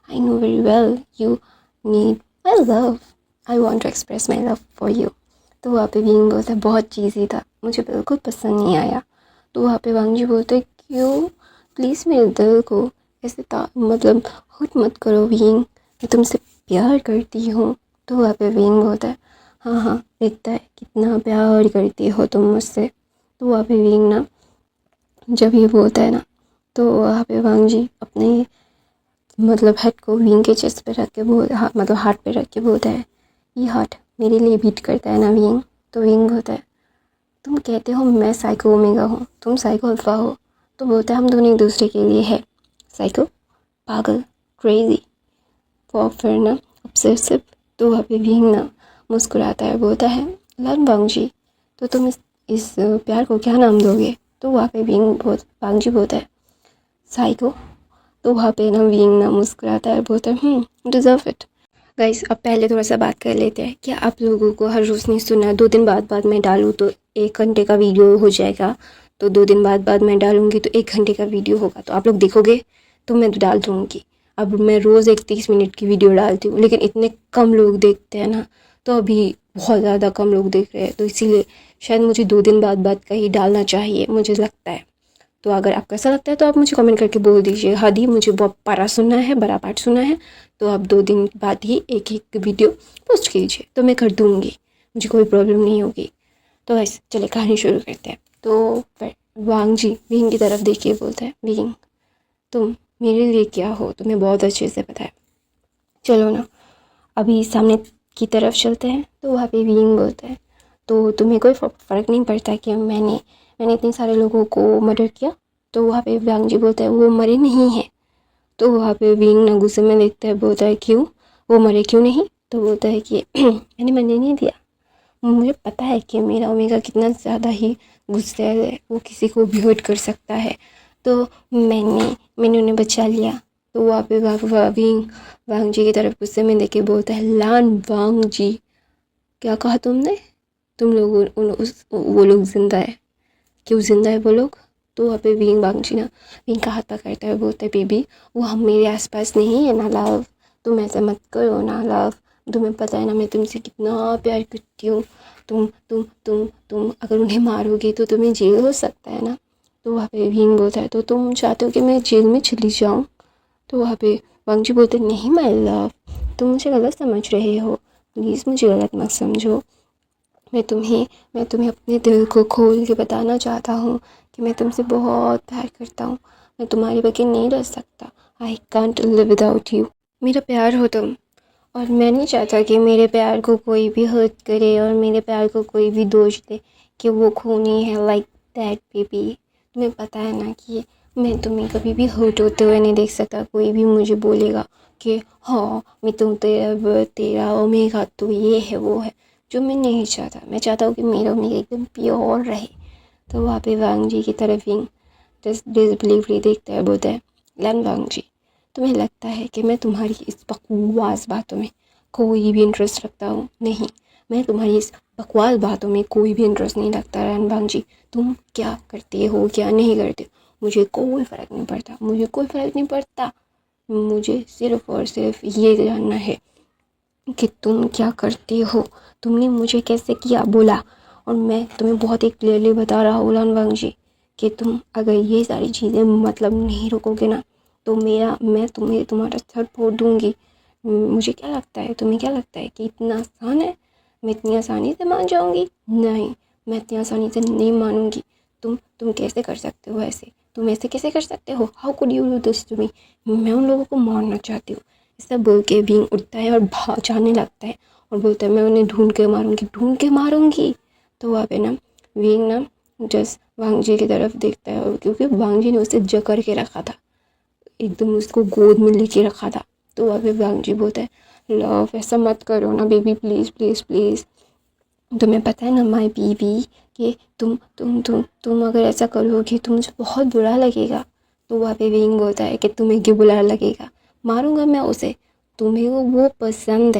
I know very well you need my love, I want to express my love for you. तो वहाँ पे विंग बोलता है बहुत चीज़ी था, मुझे बिल्कुल पसंद नहीं आया। तो वहाँ पे वांग जी बोलते क्यों, प्लीज़ मेरे दिल को ऐसे मतलब हर्ट मत करो विंग, मैं तुमसे प्यार करती हूँ। तो वहाँ पे विंग बोलता है हाँ हाँ दिखता है कितना प्यार करती हो तुम मुझसे। तो वहाँ पे विंग ना जब ये बोलता है ना, तो वहाँ पे वांग जी अपने मतलब हेड को विंग के चेस्ट पे रख के मतलब हार्ट पे रख के बोलता है ये हार्ट मेरे लिए बीट करता है ना विंग। तो विंग होता है तुम कहते हो मैं साइको ओमेगा हूँ, तुम साइको अल्फा हो। तो बोलता है हम दोनों एक दूसरे के लिए है साइको, पागल, क्रेजी, फिर ना ऑब्सेसिव। तो वहाँ पे विंग ना मुस्कुराता है, बोलता है लन वांग जी तो तुम इस प्यार को क्या नाम दोगे। तो वहाँ पे वांग जी बोलता है साइको। तो वहाँ पे ना विंग ना मुस्कुराता है, बोलता है डिज़र्व इट। गाइस अब पहले थोड़ा सा बात कर लेते हैं, क्या आप लोगों को हर रोज़ नहीं सुना 2 दिन बाद मैं डालूँ तो 1 घंटे का वीडियो हो जाएगा, तो 2 दिन बाद मैं डालूँगी तो 1 घंटे का वीडियो होगा, तो आप लोग देखोगे तो मैं डाल दूँगी। अब मैं रोज़ एक 30 मिनट की वीडियो डालती हूँ, लेकिन इतने कम लोग देखते हैं ना, तो अभी बहुत ज़्यादा कम लोग देख रहे हैं, तो इसीलिए शायद मुझे 2 दिन बाद का ही डालना चाहिए, मुझे लगता है। तो अगर आपको ऐसा लगता है तो आप मुझे कमेंट करके बोल दीजिए हाँ दी मुझे बहुत पारा सुनना है, बड़ा पार्ट सुनना है, तो आप 2 दिन बाद ही एक एक वीडियो पोस्ट कीजिए, तो मैं कर दूँगी, मुझे कोई प्रॉब्लम नहीं होगी। तो बस चलिए कहानी शुरू करते हैं। तो फिर वांग जी विंग की तरफ देखिए, बोलता है विंग तुम मेरे लिए क्या हो तुम्हें बहुत अच्छे से पता है, चलो ना अभी सामने की तरफ चलते हैं। तो वहाँ पे विंग बोलता है तो तुम्हें कोई फ़र्क नहीं पड़ता कि मैंने इतने सारे लोगों को मर्डर किया। तो वहाँ पे वांग जी बोलता है वो मरे नहीं हैं। तो वहाँ पे विंग ना गुस्से में देखता है, बोलता है क्यों, वो मरे क्यों नहीं। तो बोलता है कि मैंने मरने नहीं दिया, मुझे पता है कि मेरा ओमेगा कितना ज़्यादा ही गुस्से है, वो किसी को भी हर्ट कर सकता है, तो मैंने उन्हें बचा लिया। तो वहाँ पे वांग जी की तरफ गुस्से में देख के बोलता है लान वांग जी क्या कहा तुमने, तुम लोग वो लोग ज़िंदा है, क्यों ज़िंदा है वो लोग। तो वहाँ पे वांग जी ना विंग का हाथ पकड़ता है, बोलता है बेबी वो हम मेरे आसपास नहीं है ना लव, तुम ऐसा मत करो ना लव, तुम्हें पता है ना मैं तुमसे कितना प्यार करती हूँ, तुम अगर उन्हें मारोगे तो तुम्हें जेल हो सकता है ना। तो वहाँ पे विंग बोलता है तो तुम चाहते हो कि मैं जेल में चली जाऊँ। तो वहाँ पे वांग जी बोलते नहीं माय लव, तुम मुझे गलत समझ रहे हो, प्लीज़ मुझे गलत मत समझो, मैं तुम्हें अपने दिल को खोल के बताना चाहता हूँ कि मैं तुमसे बहुत प्यार करता हूँ, मैं तुम्हारे बगैर नहीं रह सकता, I can't live without you, मेरा प्यार हो तुम, और मैं नहीं चाहता कि मेरे प्यार को कोई भी हर्ट करे और मेरे प्यार को कोई भी दोष दे कि वो खूनी है, लाइक दैट बेबी। तुम्हें पता है ना कि मैं तुम्हें कभी भी हर्ट होते हुए नहीं देख सकता, कोई भी मुझे बोलेगा कि हाँ मैं तेरा ओमेगा तो ये है वो है, जो मैं नहीं चाहता, मैं चाहता हूँ कि मेरा ओमेगा एकदम प्योर रहे। तो वहाँ पे वांग जी की तरफ ही डिसबिलीवली देखता है, बोलता है लन वांग जी तुम्हें लगता है कि मैं तुम्हारी इस बकवास बातों में कोई भी इंटरेस्ट रखता हूँ, नहीं मैं तुम्हारी इस बकवास बातों में कोई भी इंटरेस्ट नहीं रखता रणबांग जी, तुम क्या करते हो क्या नहीं करते मुझे कोई फ़र्क नहीं पड़ता, मुझे कोई फ़र्क नहीं पड़ता, मुझे सिर्फ़ और सिर्फ ये जानना है कि तुम क्या करते हो, तुमने मुझे कैसे किया बोला, और मैं तुम्हें बहुत ही क्लियरली बता रहा हूँ रणबांग जी कि तुम अगर ये सारी चीज़ें मतलब नहीं रोकोगे ना तो मैं तुम्हारा सर फोड़ दूँगी। मुझे क्या लगता है, तुम्हें क्या लगता है कि इतना आसान है, मैं इतनी आसानी से मान जाऊँगी, नहीं मैं इतनी आसानी से नहीं मानूँगी। तुम कैसे कर सकते हो ऐसे, तुम ऐसे कैसे कर सकते हो, how could you do this to me, मैं उन लोगों को मारना चाहती हूँ। ऐसा बोल के विंग उठता है और भाग जाने लगता है और बोलता है मैं उन्हें ढूंढ के मारूंगी। तो वहाँ पे ना विंग ना जस्ट वांग जी की तरफ देखता है, और क्योंकि वांग जी ने उसे जकड़ के रखा था, एकदम उसको गोद में लेके रखा था। तो वहाँ पे वांग जी बोलता है लव ऐसा मत करो ना बेबी, प्लीज़ प्लीज़ प्लीज़, तुम्हें पता है ना माय बीवी कि तुम अगर ऐसा करोगे तो मुझे बहुत बुरा लगेगा। तो वहाँ पे विंग बोलता है कि तुम्हें क्यों बुरा लगेगा, मारूंगा मैं उसे, तुम्हें वो पसंद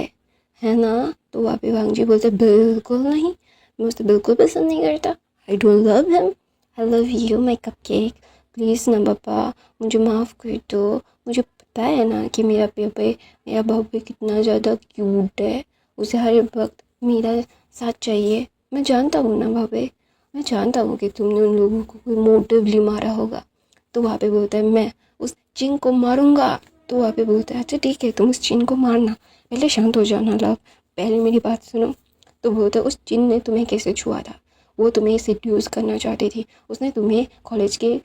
है ना। तो वहाँ पे वांग जी बोलते बिल्कुल नहीं, मैं उसे बिल्कुल पसंद नहीं करता, I don't love him, I love you my cupcake, please ना पापा मुझे माफ़ कर दो, मुझे पता है ना कि मेरा बब्बे कितना ज़्यादा क्यूट है, उसे हर वक्त मेरा साथ चाहिए। मैं जानता हूँ ना बब्बे, मैं जानता हूँ कि तुमने उन लोगों को कोई मोटिवली मारा होगा। तो वहाँ पे बोलता है मैं उस चिंग को मारूंगा। तो वहाँ पे बोलता है अच्छा ठीक है, तुम उस चिंग को मारना, पहले शांत हो जाना लव, पहले मेरी बात सुनो। तो बोलता है उस चिंग ने तुम्हें कैसे छुआ था, वो तुम्हें सिड्यूस करना चाहती थी, उसने तुम्हें कॉलेज के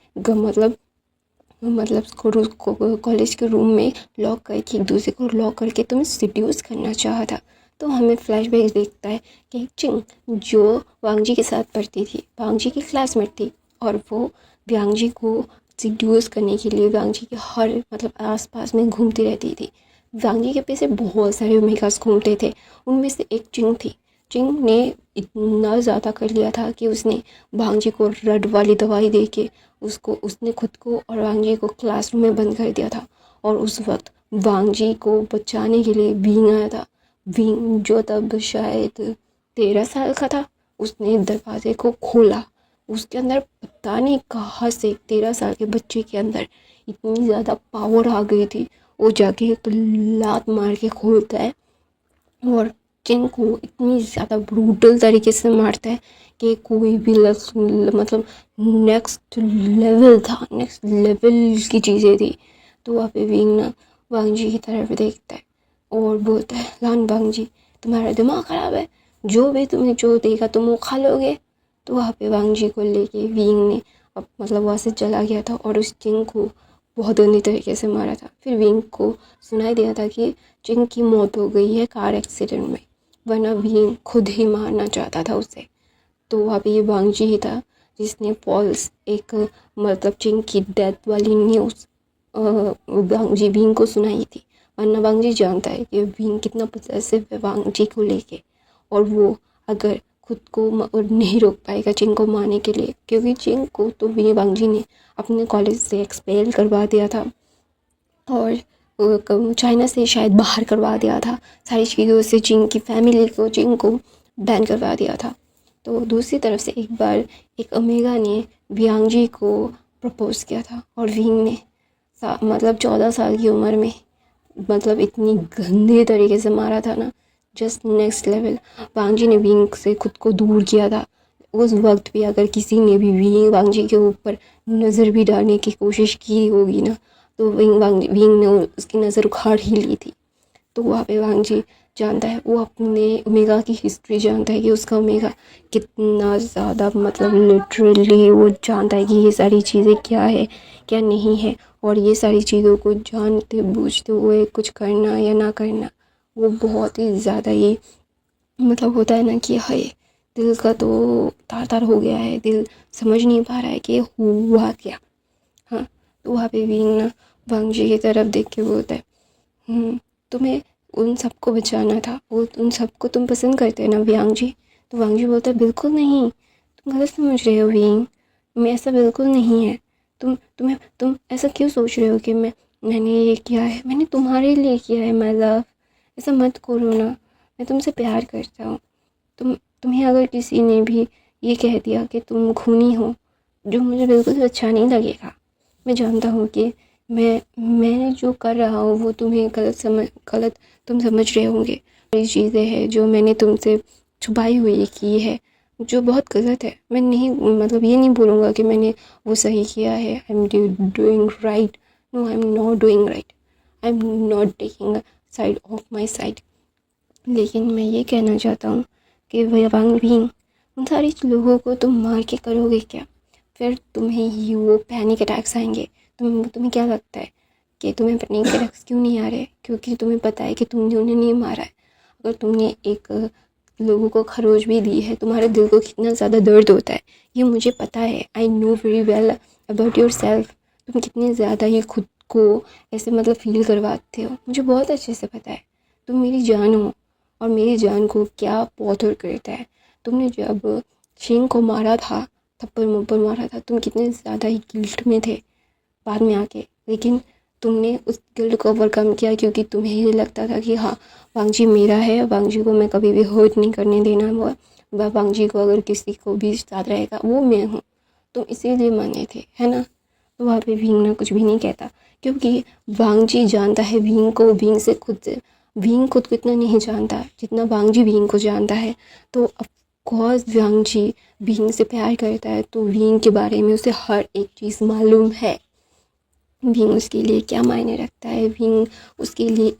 कॉलेज के रूम में लॉक करके, एक दूसरे को लॉक करके तुम्हें सिड्यूस करना चाहा था। तो हमें फ्लैशबैक देखता है कि चिंग जो वांगजी के साथ पढ़ती थी, वांगजी की क्लासमेट थी, और वो वांगजी को सिड्यूस करने के लिए वांगजी के हर आसपास में घूमती रहती थी। वांगजी के पीछे बहुत सारे ओमेगास घूमते थे, उनमें से एक चिंग थी। चिंग ने इतना ज़्यादा कर लिया था कि उसने वांगजी को रड वाली दवाई दे के उसने खुद को और वांगजी को क्लासरूम में बंद कर दिया था। और उस वक्त वांगजी को बचाने के लिए विंग आया था। विंग जो तब शायद 13 साल का था, उसने दरवाजे को खोला। उसके अंदर पता नहीं कहाँ से 13 साल के बच्चे के अंदर इतनी ज़्यादा पावर आ गई थी। वो जाके एक लात मार के खोलता है और चिंग को इतनी ज़्यादा ब्रूटल तरीके से मारता है कि कोई भी नेक्स्ट लेवल था, नेक्स्ट लेवल की चीज़ें थी। तो वहाँ पे विंग ना वांगजी की तरफ देखता है और बोलता है लान वांगजी, तुम्हारा दिमाग ख़राब है, जो भी तुम्हें जो देगा तुम वो खा लोगे। तो वहाँ पे वांगजी को लेके विंग ने वहाँ से चला गया था और उस चिंग को बहुत गंदी तरीके से मारा था। फिर विंग को सुनाई दिया था कि चिंग की मौत हो गई है कार एक्सीडेंट में, वरना विंग खुद ही मारना चाहता था उसे। तो वहाँ पे ये वांगजी ही था जिसने पॉल्स एक चिंग की डेथ वाली न्यूज़ वांगजी विंग को सुनाई थी। वरना वांगजी जानता है कि विंग कितना पोसेसिव है वांगजी को लेके, और वो अगर खुद को नहीं रोक पाएगा चिंग को मारने के लिए, क्योंकि चिंग को तो वांगजी ने अपने कॉलेज से एक्सपेल करवा दिया था और चाइना से शायद बाहर करवा दिया था। सारी चीज़ों से चिंग की फैमिली को, चिंग को बैन करवा दिया था। तो दूसरी तरफ से एक बार एक ओमेगा ने वांगजी को प्रपोज किया था और विंग ने 14 साल की उम्र में इतनी गंदे तरीके से मारा था ना, जस्ट नेक्स्ट लेवल। वांगजी ने विंग से खुद को दूर किया था। उस वक्त भी अगर किसी ने भी वांगजी के ऊपर नज़र भी डालने की कोशिश की होगी ना, तो विंग ने उसकी नज़र उखाड़ ही ली थी। तो वहाँ पे वांगजी जानता है, वो अपने ओमेगा की हिस्ट्री जानता है कि उसका ओमेगा कितना ज़्यादा लिटरली वो जानता है कि ये सारी चीज़ें क्या है क्या नहीं है, और ये सारी चीज़ों को जानते बूझते हुए कुछ करना या ना करना वो बहुत ही ज़्यादा ये होता है ना कि हाय दिल का तो तार तार हो गया है, दिल समझ नहीं पा रहा है कि हुआ क्या। हाँ, तो वहाँ पे विंग ना वांगजी की तरफ देख के बोलता है तुम्हें उन सबको बचाना था, वो उन सबको तुम पसंद करते हैं ना वांगजी। तो वांगजी बोलता है बिल्कुल नहीं, तुम गलत समझ रहे हो विंग, मैं ऐसा बिल्कुल नहीं है। तुम ऐसा क्यों सोच रहे हो कि मैंने ये किया है, मैंने तुम्हारे लिए किया है माय लव, ऐसा मत करो ना, मैं तुमसे प्यार करता हूँ। तुम्हें अगर किसी ने भी ये कह दिया कि तुम खूनी हो, जो मुझे बिल्कुल अच्छा नहीं लगेगा। मैं जानता हूँ कि मैं जो कर रहा हूँ वो तुम्हें गलत तुम समझ रहे होंगे। ये चीज़ें हैं जो मैंने तुमसे छुपाई हुई की है, जो बहुत गलत है। मैं नहीं ये नहीं बोलूँगा कि मैंने वो सही किया है, I am doing right, no I am not doing right, I am not taking side of my side. लेकिन मैं ये कहना चाहता हूँ कि विंग, उन सारी लोगों को तुम मार के करोगे क्या? फिर तुम्हें ही वो पैनिक अटैक्स आएंगे। तुम्हें क्या लगता है कि तुम्हें पैनिक अटैक्स क्यों नहीं आ रहे? क्योंकि तुम्हें पता है कि तुमने उन्हें नहीं मारा है। अगर तुमने एक लोगों को खरोच भी दी है, तुम्हारे दिल को कितना ज़्यादा दर्द होता है ये मुझे पता है। आई know very well about your self. तुम कितने ज़्यादा ही खुद को ऐसे फील करवाते हो, मुझे बहुत अच्छे से पता है। तुम मेरी जान हो और मेरी जान को क्या बॉदर करता है। तुमने जब चिंग को मारा था, थप्पड़ मुप्पड़ मारा था, तुम कितने ज़्यादा ही गिल्ट में थे बाद में आके, लेकिन तुमने उस गिल्ट को ओवरकम किया क्योंकि तुम्हें ये लगता था कि हाँ वांगजी मेरा है, वांगजी को मैं कभी भी हर्ट नहीं करने देना, वो वांगजी को अगर किसी को भी साथ रहेगा वो मैं हूँ, तुम इसीलिए माने थे, है ना? तो वहाँ पे विंग ना कुछ भी नहीं कहता क्योंकि वांगजी जानता है विंग को, विंग से विंग खुद को इतना नहीं जानता जितना वांगजी विंग को जानता है। तो ऑफकोर्स वांगजी विंग से प्यार करता है, तो विंग के बारे में उसे हर एक चीज़ मालूम है। विंग उसके लिए क्या मायने रखता है, विंग उसके लिए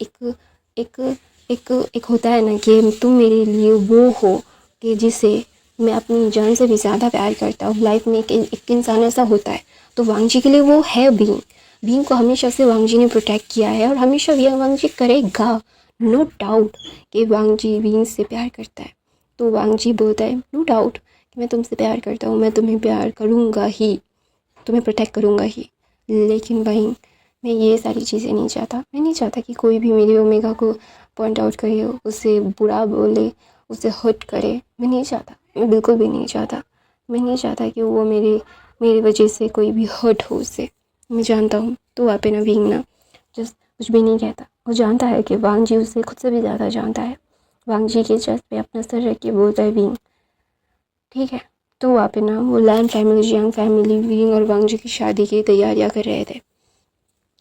एक होता है ना कि तुम मेरे लिए वो हो कि जिसे मैं अपनी जान से भी ज़्यादा प्यार करता हूँ। लाइफ में एक इंसान ऐसा होता है, तो वांगजी के लिए वो है विंग। विंग को हमेशा से वांगजी ने प्रोटेक्ट किया है और हमेशा वांगजी करेगा, नो डाउट कि वांगजी विंग से प्यार करता है। तो वांगजी बोलता है नो डाउट कि मैं तुमसे प्यार करता हूँ, मैं तुम्हें प्यार करूँगा ही, तुम्हें प्रोटेक्ट करूँगा ही। लेकिन वहीं मैं ये सारी चीज़ें नहीं चाहता। मैं नहीं चाहता कि कोई भी मेरी ओमेगा को पॉइंट आउट करे, उसे बुरा बोले, उसे हर्ट करे। मैं नहीं चाहता, मैं बिल्कुल भी नहीं चाहता। मैं नहीं चाहता कि वो मेरी वजह से कोई भी हर्ट हो उससे। मैं जानता हूँ तो वहाँ पे ना विंग ना जस्ट कुछ भी नहीं कहता। वो जानता है कि वांगजी उससे खुद से भी ज़्यादा जानता है। वांगजी के चेस्ट पे अपना सर रख के बोलता है विंग, ठीक है। तो वहाँ पे ना वो लैन फैमिली, जियांग फैमिली, विंग और वांगजी की शादी की तैयारियाँ कर रहे थे।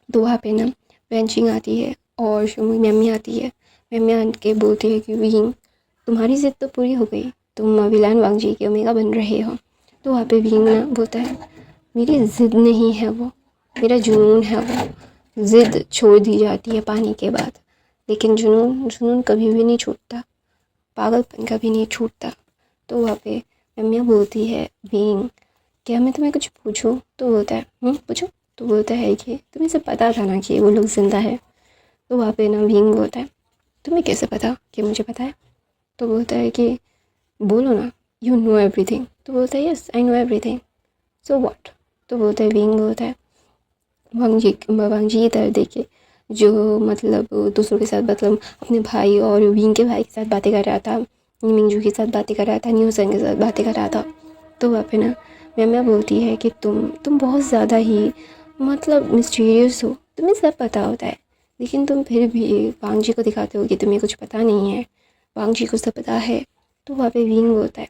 तो वहाँ पे ना वेंचिंग आती है और मम्मी आती है। मम्मी आन के बोलती है कि विंग तुम्हारी ज़िद तो पूरी हो गई, तुम विलान वांगजी के ओमेगा बन रहे हो। तो वहाँ पे विंग ना बोलता है मेरी ज़िद नहीं है वो, मेरा जुनून है वो। ज़िद छोड़ दी जाती है पानी के बाद, लेकिन जुनून कभी भी नहीं छूटता, पागलपन कभी नहीं छूटता। तो वहाँ पे मम्मी बोलती है विंग क्या मैं तुम्हें कुछ पूछूं? तो बोलता है पूछो। तो बोलता है कि तुम्हें सब पता था ना कि वो लोग ज़िंदा है। तो वहाँ पे ना विंग बोलता है तुम्हें कैसे पता कि मुझे पता है? तो बोलता है कि बोलो ना, यू नो एवरीथिंग। तो बोलता है yes I know everything, so what. तो बोलता है विंग बोलता है वांगजी की तरह देखे जो मतलब दूसरों के साथ मतलब अपने भाई और विंग के भाई के साथ बातें कर रहा था, मिंगजू के साथ बातें कर रहा था, न्यूसन के साथ बातें कर रहा था। तो वहाँ पे ना मैम बोलती है कि तुम बहुत ज़्यादा ही मतलब मिस्टीरियस हो, तुम्हें सब पता होता है, लेकिन तुम फिर भी वांगजी को दिखाते हो कि तुम्हें कुछ पता नहीं है, वांगजी को सब पता है। तो वहाँ पे विंग होता है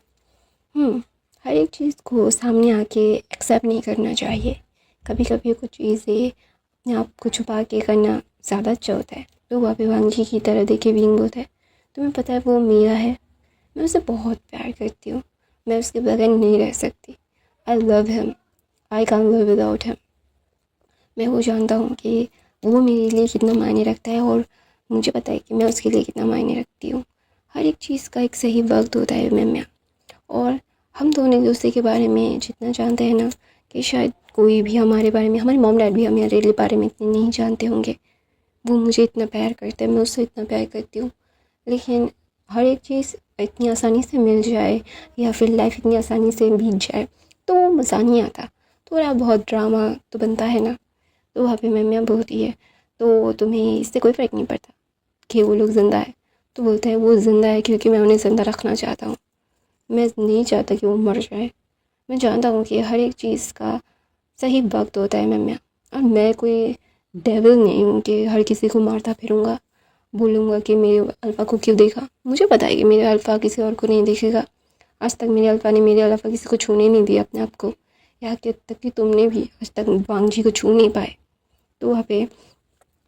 हर एक चीज़ को सामने आके एक्सेप्ट नहीं करना चाहिए। कभी कभी कुछ चीज़ें अपने आप को छुपा के करना ज़्यादा अच्छा होता है। तो वहाँ पे वांगजी की तरह देखे विंग होता है तुम्हें पता है वो मेरा है, मैं उसे बहुत प्यार करती हूँ, मैं उसके बगैर नहीं रह सकती। आई love him, I can't live without him. मैं वो जानता हूँ कि वो मेरे लिए कितना मायने रखता है और मुझे पता है कि मैं उसके लिए कितना मायने रखती हूँ। हर एक चीज़ का एक सही वक्त होता है मैम। और हम दोनों एक दूसरे के बारे में जितना जानते हैं ना कि शायद कोई भी हमारे बारे में, हमारे मॉम डैड भी हमारे बारे में इतने नहीं जानते होंगे। वो मुझे इतना प्यार करते हैं, मैं उससे इतना प्यार करती हूँ। लेकिन हर एक चीज़ इतनी आसानी से मिल जाए या फिर लाइफ इतनी आसानी से बीत जाए तो मज़ा नहीं आता, थोड़ा बहुत ड्रामा तो बनता है ना। तो वहाँ पे मैम बोलती है तो तुम्हें इससे कोई फ़र्क नहीं पड़ता कि वो लोग ज़िंदा है? तो बोलता है वो ज़िंदा है क्योंकि मैं उन्हें ज़िंदा रखना चाहता हूँ, मैं नहीं चाहता कि वो मर जाए। मैं जानता हूँ कि हर एक चीज़ का सही वक्त होता है मैम, और मैं कोई डेविल नहीं हूँ कि हर किसी को मारता फिरूँगा, बोलूँगा कि मेरे अल्फ़ा को क्यों देखा। मुझे पता है कि मेरे अल्फ़ा किसी और को नहीं देखेगा। आज तक मेरे अल्फ़ा ने मेरे अलावा किसी को छूने नहीं दिया अपने आप को, यहाँ तक कि तुमने भी आज तक वांगजी को छू नहीं पाए। तो वहाँ पे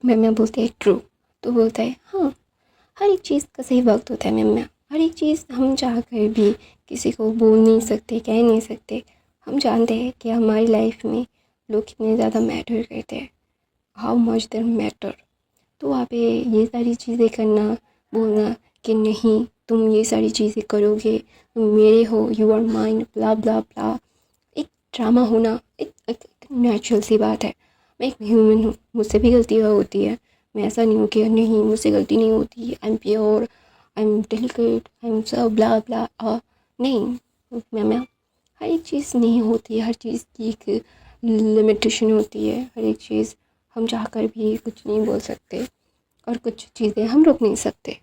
मैम बोलते हैं ट्रू। तो बोलता है हाँ, हर एक चीज़ का सही वक्त होता है मैम। हर एक चीज़ हम चाह कर भी किसी को बोल नहीं सकते, कह नहीं सकते। हम जानते हैं कि हमारी लाइफ में लोग कितने ज़्यादा मैटर करते हैं, हाउ मच दे मैटर। तो वहाँ पे ये सारी चीज़ें करना, बोलना कि नहीं तुम ये सारी चीज़ें करोगे, तुम मेरे हो, यू आर माइन, ब्ला ब्ला ब्ला, एक ड्रामा होना एक नेचुरल सी बात है। मैं एक ह्यूमन हूँ, मुझसे भी गलतियाँ होती है। मैं ऐसा नहीं हूँ कि नहीं मुझसे गलती नहीं होती, I am pure, I am delicate, I am सब ब्ला ब्ला। नहीं मैम, हर एक चीज़ नहीं होती है, हर चीज़ की एक लिमिटेशन होती है। हर एक चीज़ हम चाह कर भी कुछ नहीं बोल सकते और कुछ चीज़ें हम रोक नहीं सकते,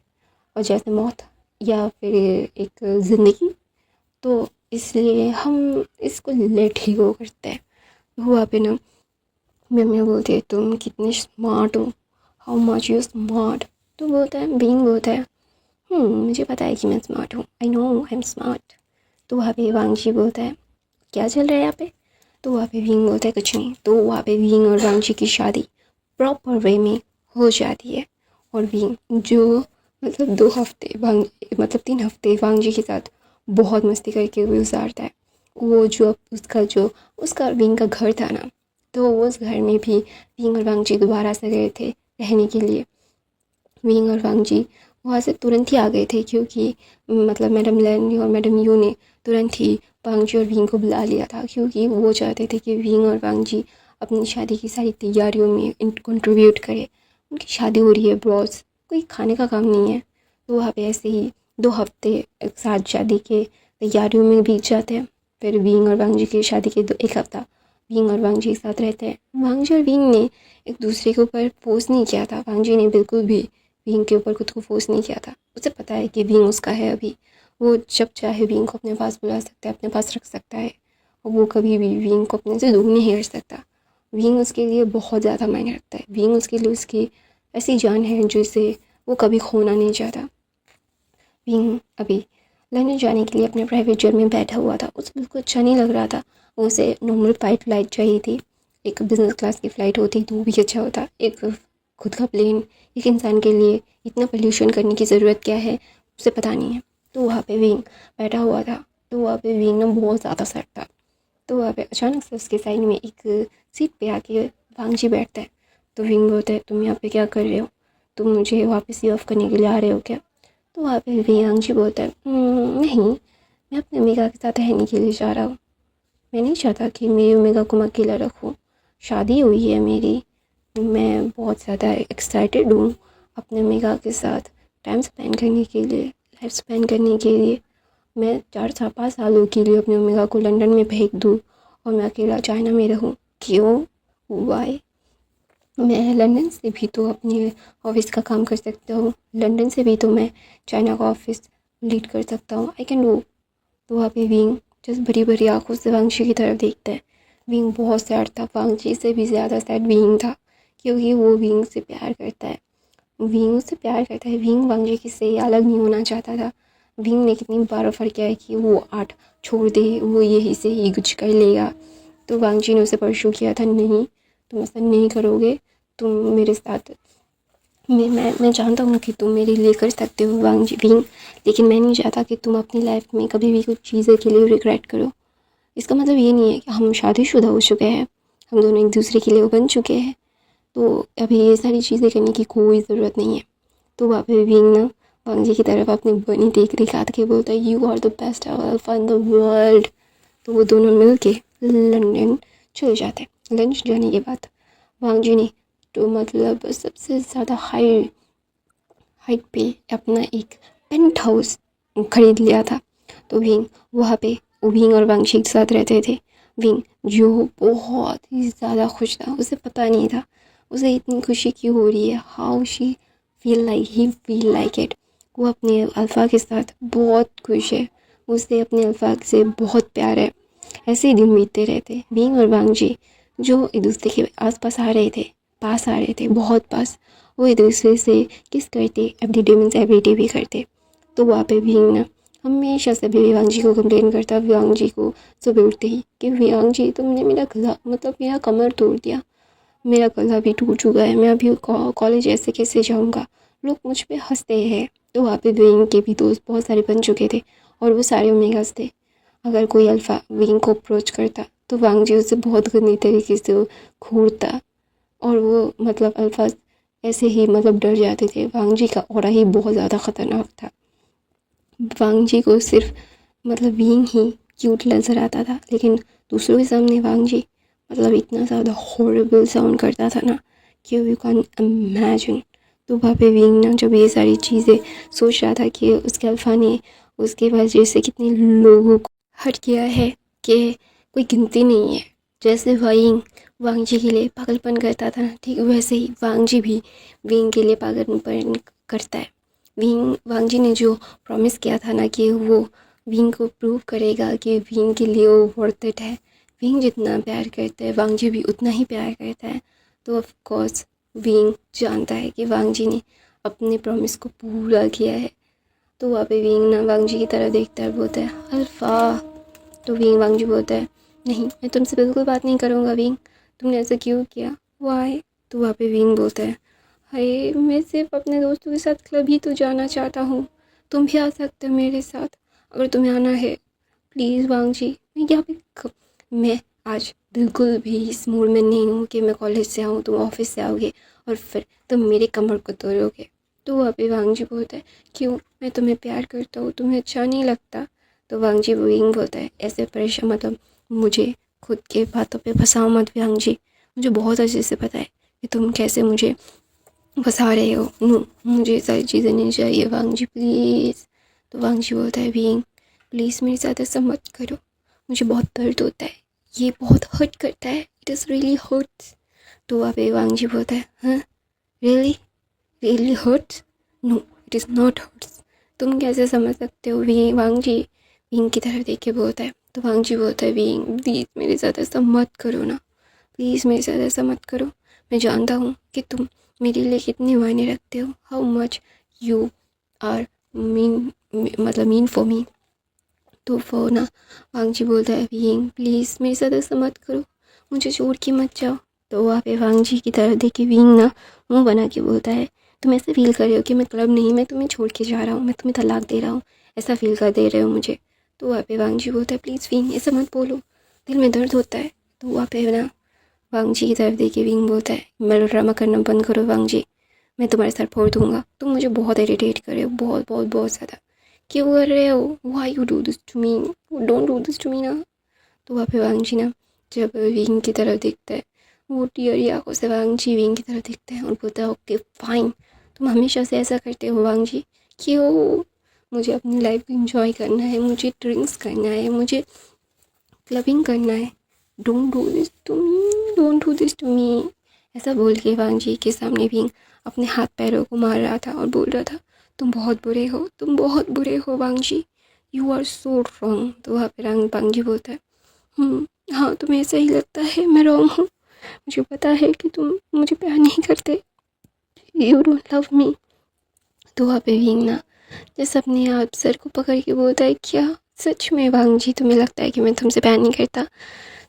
और जैसे मौत या फिर एक ज़िंदगी, तो इसलिए हम इसको लेट ही गो करते हैं। हुआ पे ना मम्मी बोलती है तुम कितने स्मार्ट हो, हाउ मच यू स्मार्ट। तो बोलता है बीइंग बोलता है मुझे पता है कि मैं स्मार्ट हूँ, I know I am smart. तो वहाँ पे वांगजी बोलता है क्या चल रहा है यहाँ पे? तो वहाँ पे बीइंग बोलता है कुछ नहीं। तो वहाँ पे बीइंग और वांगजी की शादी प्रॉपर वे में हो जाती है। और विंग जो मतलब 2 हफ्ते मतलब 3 हफ्ते वांग जी के साथ बहुत मस्ती करके गुजारता है। वो जो उसका विंग का घर था ना, तो वो उस घर में भी विंग और वांग जी दोबारा से गए थे रहने के लिए। विंग और वांग जी वहाँ से तुरंत ही आ गए थे, क्योंकि मतलब मैडम लैन और मैडम यू ने तुरंत ही वांग जी और विंग को बुला लिया था, क्योंकि वो चाहते थे कि विंग और वांग जी अपनी शादी की सारी तैयारियों में कंट्रीब्यूट करें। उनकी शादी हो रही है बॉस, कोई खाने का काम नहीं है। तो वहाँ पे ऐसे ही 2 हफ्ते एक साथ शादी के तैयारियों में बीत जाते हैं। फिर विंग और वांग जी की शादी के 1 हफ्ता विंग और वांग जी साथ रहते हैं। वांग जी और विंग ने एक दूसरे के ऊपर फोर्स नहीं किया था। वांग जी ने बिल्कुल भी विंग के ऊपर खुद को फोर्स नहीं किया था। उसे पता है कि विंग उसका है अभी, वो जब चाहे विंग को अपने पास बुला सकता है, अपने पास रख सकता है, और वो कभी भी विंग को अपने से दूर नहीं कर सकता। विंग उसके लिए बहुत ज़्यादा मायने रखता है। विंग उसके लिए उसकी ऐसी जान है जिसे वो कभी खोना नहीं चाहता। विंग अभी लंदन जाने के लिए अपने प्राइवेट जेट में बैठा हुआ था। उसे बिल्कुल अच्छा नहीं लग रहा था। उसे नॉर्मल फ्लाइट चाहिए थी। एक बिज़नेस क्लास की फ़्लाइट होती तो भी अच्छा होता। एक खुद का प्लेन एक इंसान के लिए इतना पोल्यूशन करने की ज़रूरत क्या है, उसे पता नहीं है। तो वहाँ पे विंग बैठा हुआ था। तो वहाँ पे विंग ना बहुत ज़्यादा सैड था। तो वहाँ पे अचानक से उसके साइड में एक सीट पे आके वांग जी बैठता है। तो विंग बोलता है, तुम यहाँ पे क्या कर रहे हो? तुम मुझे वापस ही ऑफ करने के लिए आ रहे हो क्या? तो वहाँ पे वांग जी बोलता है, नहीं, मैं अपने ओमेगा के साथ रहने के लिए जा रहा हूँ। मैं नहीं चाहता कि मेरी ओमेगा को मैं अकेला रखूँ। शादी हुई है मेरी, मैं बहुत ज़्यादा एक्साइटेड हूँ अपने ओमेगा के साथ टाइम स्पेंड करने के लिए, लाइफ स्पेंड करने के लिए। मैं 4 5 सालों के लिए अपने ओमेगा को लंदन में भेज दूँ और मैं अकेला चाइना में रहूँ? क्यों? वाई? मैं लंदन से भी तो अपने ऑफ़िस का काम कर सकता हूँ। लंदन से भी तो मैं चाइना का ऑफ़िस लीड कर सकता हूँ। I can do. तो वहाँ पे विंग जस्ट बड़ी बड़ी आँखों से वांगची की तरफ देखता है। विंग बहुत सैड था। वांगची से भी ज़्यादा सैड विंग था, क्योंकि वो विंग से प्यार करता है। विंग उससे प्यार करता है। विंग वांगची की से अलग नहीं होना चाहता था। विंग ने कितनी बार ऑफर किया है कि वो आर्ट छोड़ दे, वो यही से ही कुछ कर लेगा। तो वांगची ने उसे परसू किया था, नहीं, तुम ऐसा नहीं करोगे, तुम मेरे साथ, मैं जानता हूँ कि तुम मेरे लिए कर सकते हो वांग जी विंग, लेकिन मैं नहीं चाहता कि तुम अपनी लाइफ में कभी भी कुछ चीज़ें के लिए रिग्रेट करो। इसका मतलब ये नहीं है कि हम शादीशुदा हो चुके हैं, हम दोनों एक दूसरे के लिए बन चुके हैं, तो अभी ये सारी चीज़ें करने की कोई ज़रूरत नहीं है। तो वहाँ पे विंग ना वांग जी की तरफ अपनी बनी देख दिखा के बोलता है, you are the best alpha in the world. तो वो दोनों मिल के लंदन चले जाते हैं। लंदन जाने के बाद वांग जी ने तो मतलब सबसे ज़्यादा हाइट पे अपना एक पेंट हाउस खरीद लिया था। तो विंग वहाँ पे विंग और वांगची एक साथ रहते थे। विंग जो बहुत ही ज़्यादा खुश था, उसे पता नहीं था उसे इतनी खुशी क्यों हो रही है। How she feel like it. वो अपने अल्फ़ा के साथ बहुत खुश है, उसे अपने अल्फ़ा से बहुत प्यार है। ऐसे ही दिन बीतते रहते। विंग और वांगची जो एक दूसरे के आसपास आ रहे थे, पास आ रहे थे, बहुत पास, वो एक दूसरे से किस करते, एवरीडे मीन्स एवरीडे भी करते। तो वहाँ पे विंग ना हमेशा से वियांग जी को कंप्लेन करता, वियांग जी को सुबह उठते ही, कि वियांग जी तुमने मेरा गला मतलब मेरा कमर तोड़ दिया, मेरा गला भी टूट चुका है, मैं अभी कॉलेज ऐसे कैसे जाऊँगा, लोग मुझ पे हंसते हैं। तो वहाँ पे विंग के भी दोस्त बहुत सारे बन चुके थे और वो सारे ओमेगास थे। अगर कोई अल्फ़ा विंग को अप्रोच करता तो वांग जी उसे बहुत गंदी तरीके से घूरता, और वो मतलब अल्फ़ा ऐसे ही मतलब डर जाते थे। वांग जी का ऑरा ही बहुत ज़्यादा ख़तरनाक था। वांग जी को सिर्फ मतलब विंग ही क्यूट नज़र आता था, लेकिन दूसरों के सामने वांग जी मतलब इतना ज़्यादा हॉरिबल साउंड करता था ना कि यू कैन इमेजिन। तो वहाँ पे विंग ना जब ये सारी चीज़ें सोच रहा था कि उसके अल्फ़ा ने उसके वजह से कितने लोगों को हर्ट किया है कि कोई गिनती नहीं है। जैसे वांग जी के लिए पागलपन करता था, ठीक वैसे ही वांग जी भी विंग के लिए पागलपन करता है। वांग जी ने जो प्रॉमिस किया था ना कि वो विंग को प्रूव करेगा कि विंग के लिए वो वर्थ इट है। विंग जितना प्यार करता है वांग जी भी उतना ही प्यार करता है। तो ऑफ कोर्स विंग जानता है कि वांग जी ने अपने प्रॉमिस को पूरा किया है। तो वहाँ पे विंग ना वांग जी की तरफ देखता है, बोलता है अल्फ़ा। तो वांग जी बोलता है, नहीं, मैं तुमसे बिल्कुल बात नहीं करूँगा विंग, तुमने ऐसा क्यों किया? वाई? तो वहाँ पे विंग बोलता है, हाय मैं सिर्फ अपने दोस्तों के साथ क्लब ही तो जाना चाहता हूँ, तुम भी आ सकते हो मेरे साथ अगर तुम्हें आना है। प्लीज़ वांग जी, मैं यहाँ पे मैं आज बिल्कुल भी इस मूड में नहीं हूँ कि मैं कॉलेज से आऊँ, तुम ऑफिस से आओगे और फिर तुम मेरे कमर को तोड़ोगे। तो वहाँ पे वांग जी बोलता है, क्यों, मैं तुम्हें प्यार करता हूँ, तुम्हें अच्छा नहीं लगता? तो वांग जी विंग बोलता है, ऐसे परेशान मतलब मुझे खुद के बातों पे फंसाओ मत वांग जी, मुझे बहुत अच्छे से पता है कि तुम कैसे मुझे फंसा रहे हो। नो, मुझे सारी चीज़ें नहीं चाहिए वांग जी प्लीज़। तो वांग जी बोलता है, विंग प्लीज़ मेरे साथ ऐसा मत करो, मुझे बहुत दर्द होता है, ये बहुत हर्ट करता है, इट इज़ रियली हर्ट्स। तो वहाँ पे वांग जी बोलता है, हाँ really really hurts? No it is not hurts. तुम कैसे समझ सकते हो? वी वांग जी विंग की तरफ देख के बोलता है। तो वांग जी बोलता है, विंग प्लीज़ मेरे साथ ऐसा मत करो ना, प्लीज़ मेरे साथ ऐसा मत करो। मैं जानता हूँ कि तुम मेरे लिए कितने मायने रखते हो, how much you are mean मतलब मीन फॉर मी। तो वो ना वांग जी बोलता है, विंग प्लीज़ मेरे साथ ऐसा मत करो, मुझे छोड़ के मत जाओ। तो वहाँ पे वांग जी की तरफ देख के विंग ना मुंह बना के बोलता है, तुम ऐसे फील कर रहे हो कि मैं क्लब नहीं, मैं तुम्हें छोड़ के जा रहा हूँ, मैं तुम्हें तलाक दे रहा हूँ, ऐसा फील कर दे रहे हो मुझे। तो वहाँ पे वांग जी बोलता है, प्लीज़ विंग ऐसा मत बोलो, दिल में दर्द होता है। तो वहाँ पे ना वांग जी की तरफ देख के विंग बोलता है, मेलोड्रामा करना बंद करो वांग जी, मैं तुम्हारे सर फोड़ दूंगा, तुम मुझे बहुत इरिटेट कर रहे हो, बहुत बहुत बहुत ज़्यादा। क्यों कर रहे हो? Why you do this to me? Don't do this to me ना। तो वहाँ पे वांग जी ना जब विंग की तरफ देखता है, वो टीयरी आंखों से वांग जी विंग की तरफ देखते हैं और बोलता है, ओके फाइन, तुम हमेशा से ऐसा करते हो वांग जी, क्यों? मुझे अपनी लाइफ को इंजॉय करना है, मुझे ड्रिंक्स करना है, मुझे क्लबिंग करना है, don't do this to me, don't do this to me. ऐसा बोल के वांग जी के सामने विंग अपने हाथ पैरों को मार रहा था और बोल रहा था, तुम बहुत बुरे हो, तुम बहुत बुरे हो वांग जी, यू आर सो रॉन्ग। तो वहाँ पे वांग जी बोलता है, हाँ तुम्हें ऐसा ही लगता है मैं रॉन्ग हूँ, मुझे पता है कि तुम मुझे प्यार नहीं करते, यू डोंट लव मी। तो वहाँ पे विंग ना जैसे अपने आप सर को पकड़ के बोलता है, क्या सच में वांग जी तुम्हें लगता है कि मैं तुमसे प्यार नहीं करता?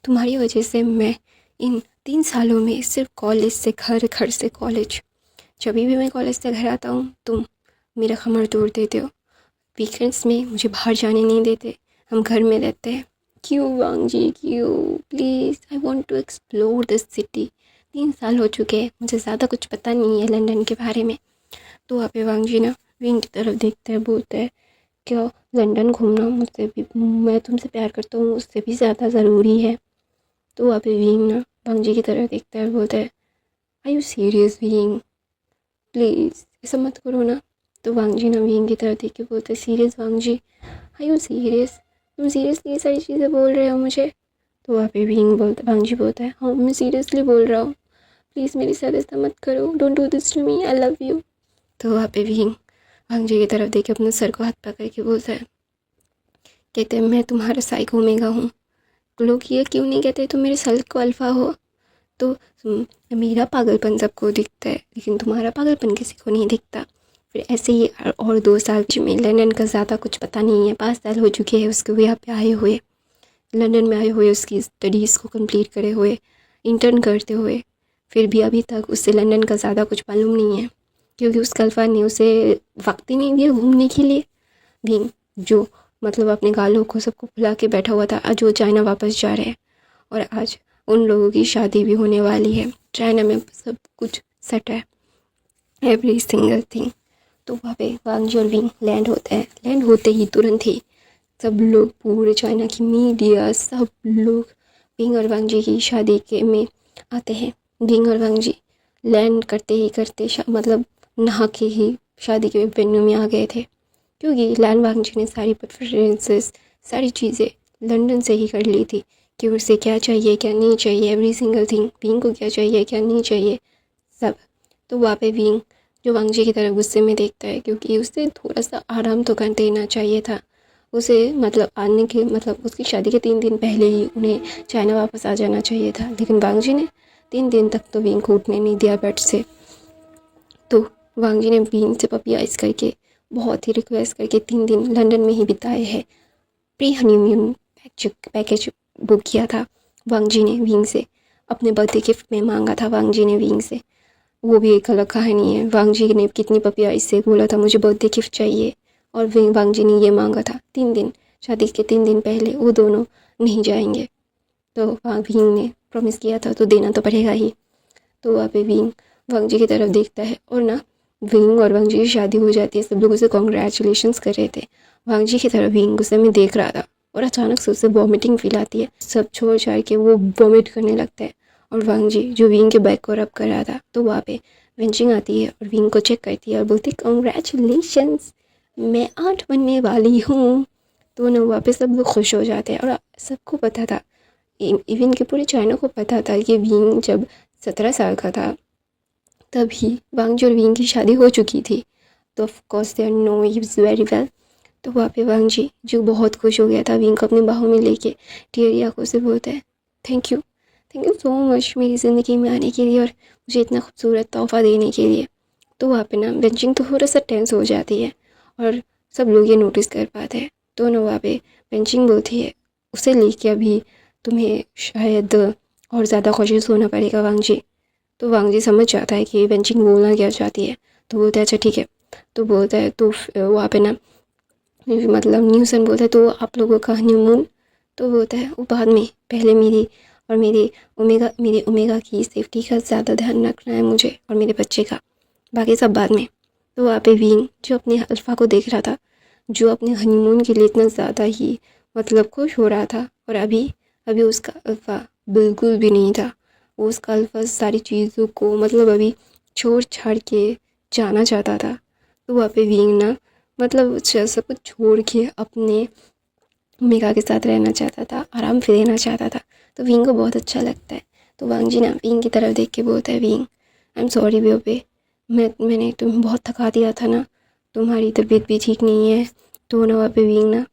तुम्हारी वजह से मैं इन 3 सालों में सिर्फ कॉलेज से घर, घर से कॉलेज, जब भी मैं कॉलेज से घर आता हूँ तुम मेरा कमर तोड़ देते हो, वीकेंड्स में मुझे बाहर जाने नहीं देते, हम घर में रहते हैं। क्यों वांग जी, क्यों? Please I want to explore this city. 3 साल हो चुके हैं, मुझे ज़्यादा कुछ पता नहीं है लंदन के बारे में। तो वहाँ पे वांग जी ना विंग की तरफ देखता है, बोलता है, क्या लंदन घूमना मुझसे भी, मैं तुमसे प्यार करता हूँ उससे भी ज़्यादा ज़रूरी है? तो वहाँ पे विंग ना वांग जी की तरफ देखता है, बोलता है, are you serious Wing, please ऐसा मत करो ना। तो वांग जी ना विंग की तरफ देख के बोलते, serious Wang ji, are you serious, तुम सीरियसली ये सारी चीज़ें बोल रहे हो मुझे? तो वहाँ पे वांग जी बोलता है, हाँ मैं सीरियसली बोल रहा हूँ, प्लीज़ मेरे साथ ऐसा मत करो, don't do this to me, I love you. तो वहाँ पे वांग जी की तरफ देख के अपने सर को हाथ पकड़ के बोलता है, कहते हैं, मैं तुम्हारा साइको ओमेगा हूँ, लोग ये क्यों नहीं कहते तुम मेरे साइको अल्फ़ा हो? तो मेरा पागलपन सबको दिखता है लेकिन तुम्हारा पागलपन किसी को नहीं दिखता। फिर ऐसे ही और 2 साल में लंदन का ज़्यादा कुछ पता नहीं है, 5 साल हो चुके हैं उसको यहाँ पे आए हुए, लंदन में आए हुए, उसकी स्टडीज़ को कंप्लीट करे हुए, इंटर्न करते हुए, फिर भी अभी तक उससे लंदन का ज़्यादा कुछ मालूम नहीं है क्योंकि उसका अल्फा ने उसे वक्त ही नहीं दिया घूमने के लिए भी। जो मतलब अपने गालों को सबको भुला के बैठा हुआ था, आज वो चाइना वापस जा रहे हैं और आज उन लोगों की शादी भी होने वाली है। चाइना में सब कुछ सेट है, एवरी सिंगल थिंग। तो वहाँ पे वांग जी और विंग लैंड होता है। लैंड होते ही तुरंत ही सब लोग, पूरे चाइना की मीडिया, सब लोग विंग और वांग जी की शादी के में आते हैं। विंग और वांग जी लैंड करते ही करते मतलब नहा के ही शादी के वेन्यू में आ गए थे क्योंकि लैंड वांग जी ने सारी प्रेफरेंसेस, सारी चीज़ें लंदन से ही कर ली थी कि उसे क्या चाहिए क्या नहीं चाहिए, एवरी सिंगल थिंग, विंग को क्या चाहिए क्या नहीं चाहिए सब। तो वहाँ पे विंग जो वांग जी की तरफ गुस्से में देखता है क्योंकि उसे थोड़ा सा आराम तो कर देना चाहिए था, उसे मतलब आने के मतलब उसकी शादी के 3 दिन पहले ही उन्हें चाइना वापस आ जाना चाहिए था, लेकिन वांग जी ने 3 दिन तक तो विंग को उठने नहीं दिया बेड से। तो वांग जी ने विंग से पपी आइस करके बहुत ही रिक्वेस्ट करके 3 दिन लंदन में ही बिताए हैं। प्री हनीमून पैकेज बुक किया था वांग जी ने विंग से, अपने बर्थडे गिफ्ट में मांगा था वांग जी ने विंग से वो भी एक अलग कहानी है। वांग जी ने कितनी पपिया इससे बोला था मुझे बर्थडे गिफ्ट चाहिए, और वांग जी ने ये मांगा था 3 दिन, शादी के 3 दिन पहले वो दोनों नहीं जाएंगे। तो विंग ने प्रॉमिस किया था तो देना तो पड़ेगा ही। तो वहाँ पे विंग वांग जी की तरफ देखता है, और ना विंग और वांग जी की शादी हो जाती है। सब लोग उसे कॉन्ग्रेचुलेशंस कर रहे थे। वांग जी की तरफ विंग गुस्से में देख रहा था, और अचानक से उसे वॉमिटिंग फील आती है। सब छोड़ छाड़ के वो वॉमिट करने लगता है, और वांग जी जो विंग के बैग को रब कर रहा था, तो वहाँ पे वेंचिंग आती है और विंग को चेक करती है और बोलती है कॉन्ग्रेचुलेशंस, मैं आंट बनने वाली हूँ। तो ना वहाँ पे सब लोग खुश हो जाते हैं, और सबको पता था, इवन के पूरे चाइना को पता था कि विंग जब 17 साल का था तभी वांग जी और विंग की शादी हो चुकी थी। तो of course they know is very well. तो वहाँ पे वांग जी जो बहुत खुश हो गया था, विंग को अपनी बाहों में लेके टेरी आंखों से बोलता है थैंक यू सो मच मेरी ज़िंदगी में आने के लिए और मुझे इतना खूबसूरत तोहफ़ा देने के लिए। तो वहाँ पे ना बेंचिंग थोड़ा सा टेंस हो जाती है, और सब लोग ये नोटिस कर पाते हैं। तो ना वहाँ पे बेंचिंग बोलती है उसे लेके अभी तुम्हें शायद और ज़्यादा कोशिश होना पड़ेगा वांग जी। तो वांग जी समझ जाता है कि बेंचिंग बोलना क्या चाहती है, तो बोलता है अच्छा ठीक है। तो बोलता है तो वहाँ पे ना मतलब न्यूसन बोलता है तो आप लोगों का हनीमून, तो बोलता है वो बाद में, पहले मेरी और मेरे ओमेगा की सेफ्टी का ज़्यादा ध्यान रखना है मुझे और मेरे बच्चे का, बाकी सब बाद में। तो वहाँ पे विंग जो अपने अल्फ़ा को देख रहा था, जो अपने हनीमून के लिए इतना ज़्यादा ही मतलब खुश हो रहा था, और अभी अभी उसका अल्फ़ा बिल्कुल भी नहीं था। वो उसका अल्फ़ा सारी चीज़ों को मतलब अभी छोड़ छाड़ के जाना चाहता था। तो वहाँ पे विंग ना मतलब सब कुछ छोड़ के अपने ओमेगा के साथ रहना चाहता था, आराम से रहना चाहता था। तो विंग को बहुत अच्छा लगता है। तो वांग जी ना विंग की तरफ देख के बोलता है विंग आई एम सॉरी बेबे, मैंने तुम्हें बहुत थका दिया था ना, तुम्हारी तबीयत भी ठीक नहीं है। तो ना वहाँ पे विंग ना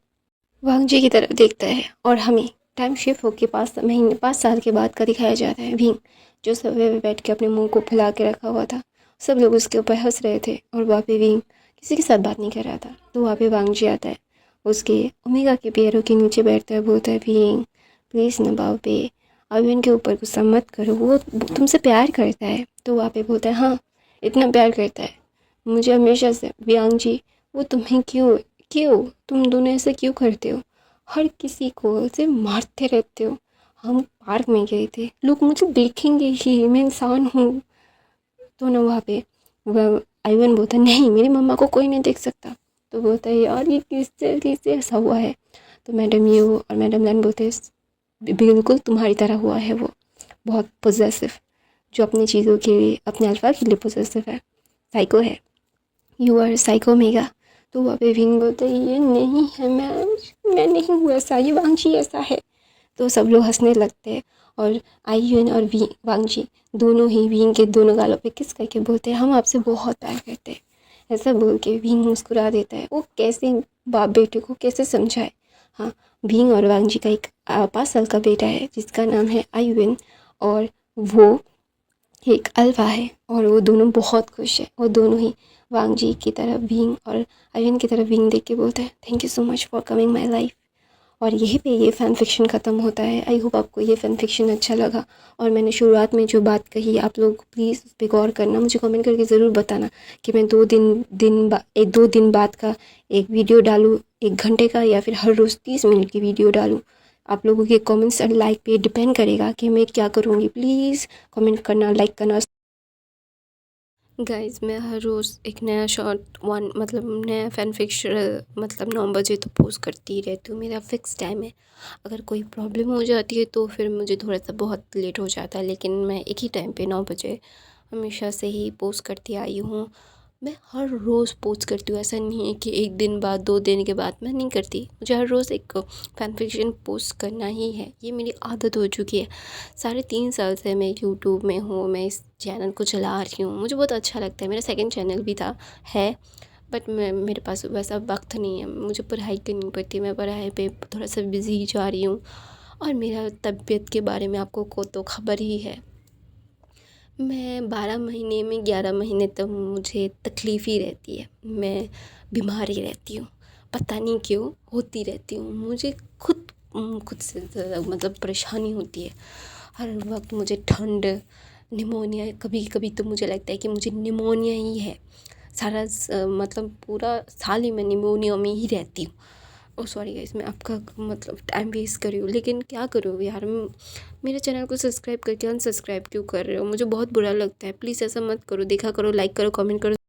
वांग जी की तरफ देखता है, और हमें टाइम शिफ्ट होके 5 साल के बाद का दिखाया जाता है। विंग जो सोफे पे बैठ के अपने मुंह को फुला के रखा हुआ था, सब लोग उसके ऊपर हंस रहे थे, और वहाँ पे विंग किसी के साथ बात नहीं कर रहा था। तो वहाँ पे वांग जी आता है, उसके ओमेगा के पैरों के नीचे बैठता है, बोलता है विंग प्लीज़ ना बाबे, अब इनके ऊपर गुस्सा मत करो, वो तुमसे प्यार करता है। तो वहाँ पे बोलता है हाँ इतना प्यार करता है मुझे हमेशा से। वांग जी वो तुम्हें क्यों क्यों तुम दोनों ऐसे क्यों करते हो, हर किसी को ऐसे मारते रहते हो। हम पार्क में गए थे, लोग मुझे देखेंगे ही, मैं इंसान हूँ। तो ना वहाँ पे वह आइवन बोलता है नहीं मेरी मम्मा को कोई नहीं देख सकता। तो बोलता है यार ये किससे किससे ऐसा हुआ है। तो मैडम ये वो और मैडम लैन बोलते हैं बिल्कुल तुम्हारी तरह हुआ है वो, बहुत पोजेसिव, जो अपनी चीज़ों के लिए अपने अल्फा के लिए पोजेसिव है, साइको है, यू आर साइको मेगा। तो वहाँ पे विंग बोलते ये नहीं है मैं नहीं हूँ ऐसा, ये वांगजी ऐसा है। तो सब लोग हंसने लगते हैं, और आईयून और वांगजी दोनों ही विंग के दोनों गालों पे किस करके बोलते हैं हम आपसे बहुत प्यार करते हैं। ऐसा बोल के विंग मुस्कुरा देता है। वो कैसे बाप बेटे को कैसे समझाए। हाँ, विंग और वांगजी का एक 5 साल का बेटा है जिसका नाम है आईयून, और वो एक अल्फा है, और वो दोनों बहुत खुश है। वो दोनों ही वांग जी की तरफ विंग और आर्यन की तरफ विंग देख के बोलता है thank you so much for coming my life. और यहीं पे ये फ़ैन फिक्शन ख़त्म होता है। आई होप आपको ये फ़ैन फिक्शन अच्छा लगा, और मैंने शुरुआत में जो बात कही आप लोग प्लीज़ उस पर गौर करना, मुझे कमेंट करके ज़रूर बताना कि मैं 2 दिन बाद का एक वीडियो डालूँ 1 घंटे का, या फिर हर रोज़ 30 मिनट की वीडियो डालूँ। आप लोगों के कमेंट्स और लाइक पे डिपेंड करेगा कि मैं क्या करूँगी। प्लीज़ कमेंट करना, लाइक करना। गाइस मैं हर रोज़ एक नया शॉर्ट मतलब नया फ़ैन फिक्शन मतलब 9 बजे तो पोस्ट करती ही रहती हूँ, मेरा फ़िक्स टाइम है। अगर कोई प्रॉब्लम हो जाती है तो फिर मुझे थोड़ा सा बहुत लेट हो जाता है, लेकिन मैं एक ही टाइम पे 9 बजे हमेशा से ही पोस्ट करती आई हूँ। मैं हर रोज़ पोस्ट करती हूँ, ऐसा नहीं है कि 1 दिन बाद 2 दिन के बाद मैं नहीं करती। मुझे हर रोज़ एक फ़ैन फिक्शन पोस्ट करना ही है, ये मेरी आदत हो चुकी है। 3.5 साल से मैं यूट्यूब में हूँ, मैं इस चैनल को चला रही हूँ, मुझे बहुत अच्छा लगता है। मेरा सेकंड चैनल भी है, बट मेरे पास वैसा वक्त नहीं है, मुझे पढ़ाई करनी पड़ती है, मैं पढ़ाई पे थोड़ा सा बिज़ी जा रही हूँ। और मेरा तबीयत के बारे में आपको को तो खबर ही है, मैं 12 महीने में 11 महीने तक मुझे तकलीफ़ ही रहती है, मैं बीमार ही रहती हूँ, पता नहीं क्यों होती रहती हूँ। मुझे खुद से ज़्यादा मतलब परेशानी होती है हर वक्त। मुझे ठंड निमोनिया, कभी कभी तो मुझे लगता है कि मुझे निमोनिया ही है। सारा मतलब पूरा साल ही मैं निमोनिया में ही रहती हूँ। ओ सॉरी गाइस, मैं आपका मतलब टाइम वेस्ट कर रही हूँ, लेकिन क्या करूँ यार। मेरे चैनल को सब्सक्राइब करके अनसब्सक्राइब क्यों कर रहे हो? मुझे बहुत बुरा लगता है। प्लीज़ ऐसा मत करो, देखा करो, लाइक करो, कमेंट करो।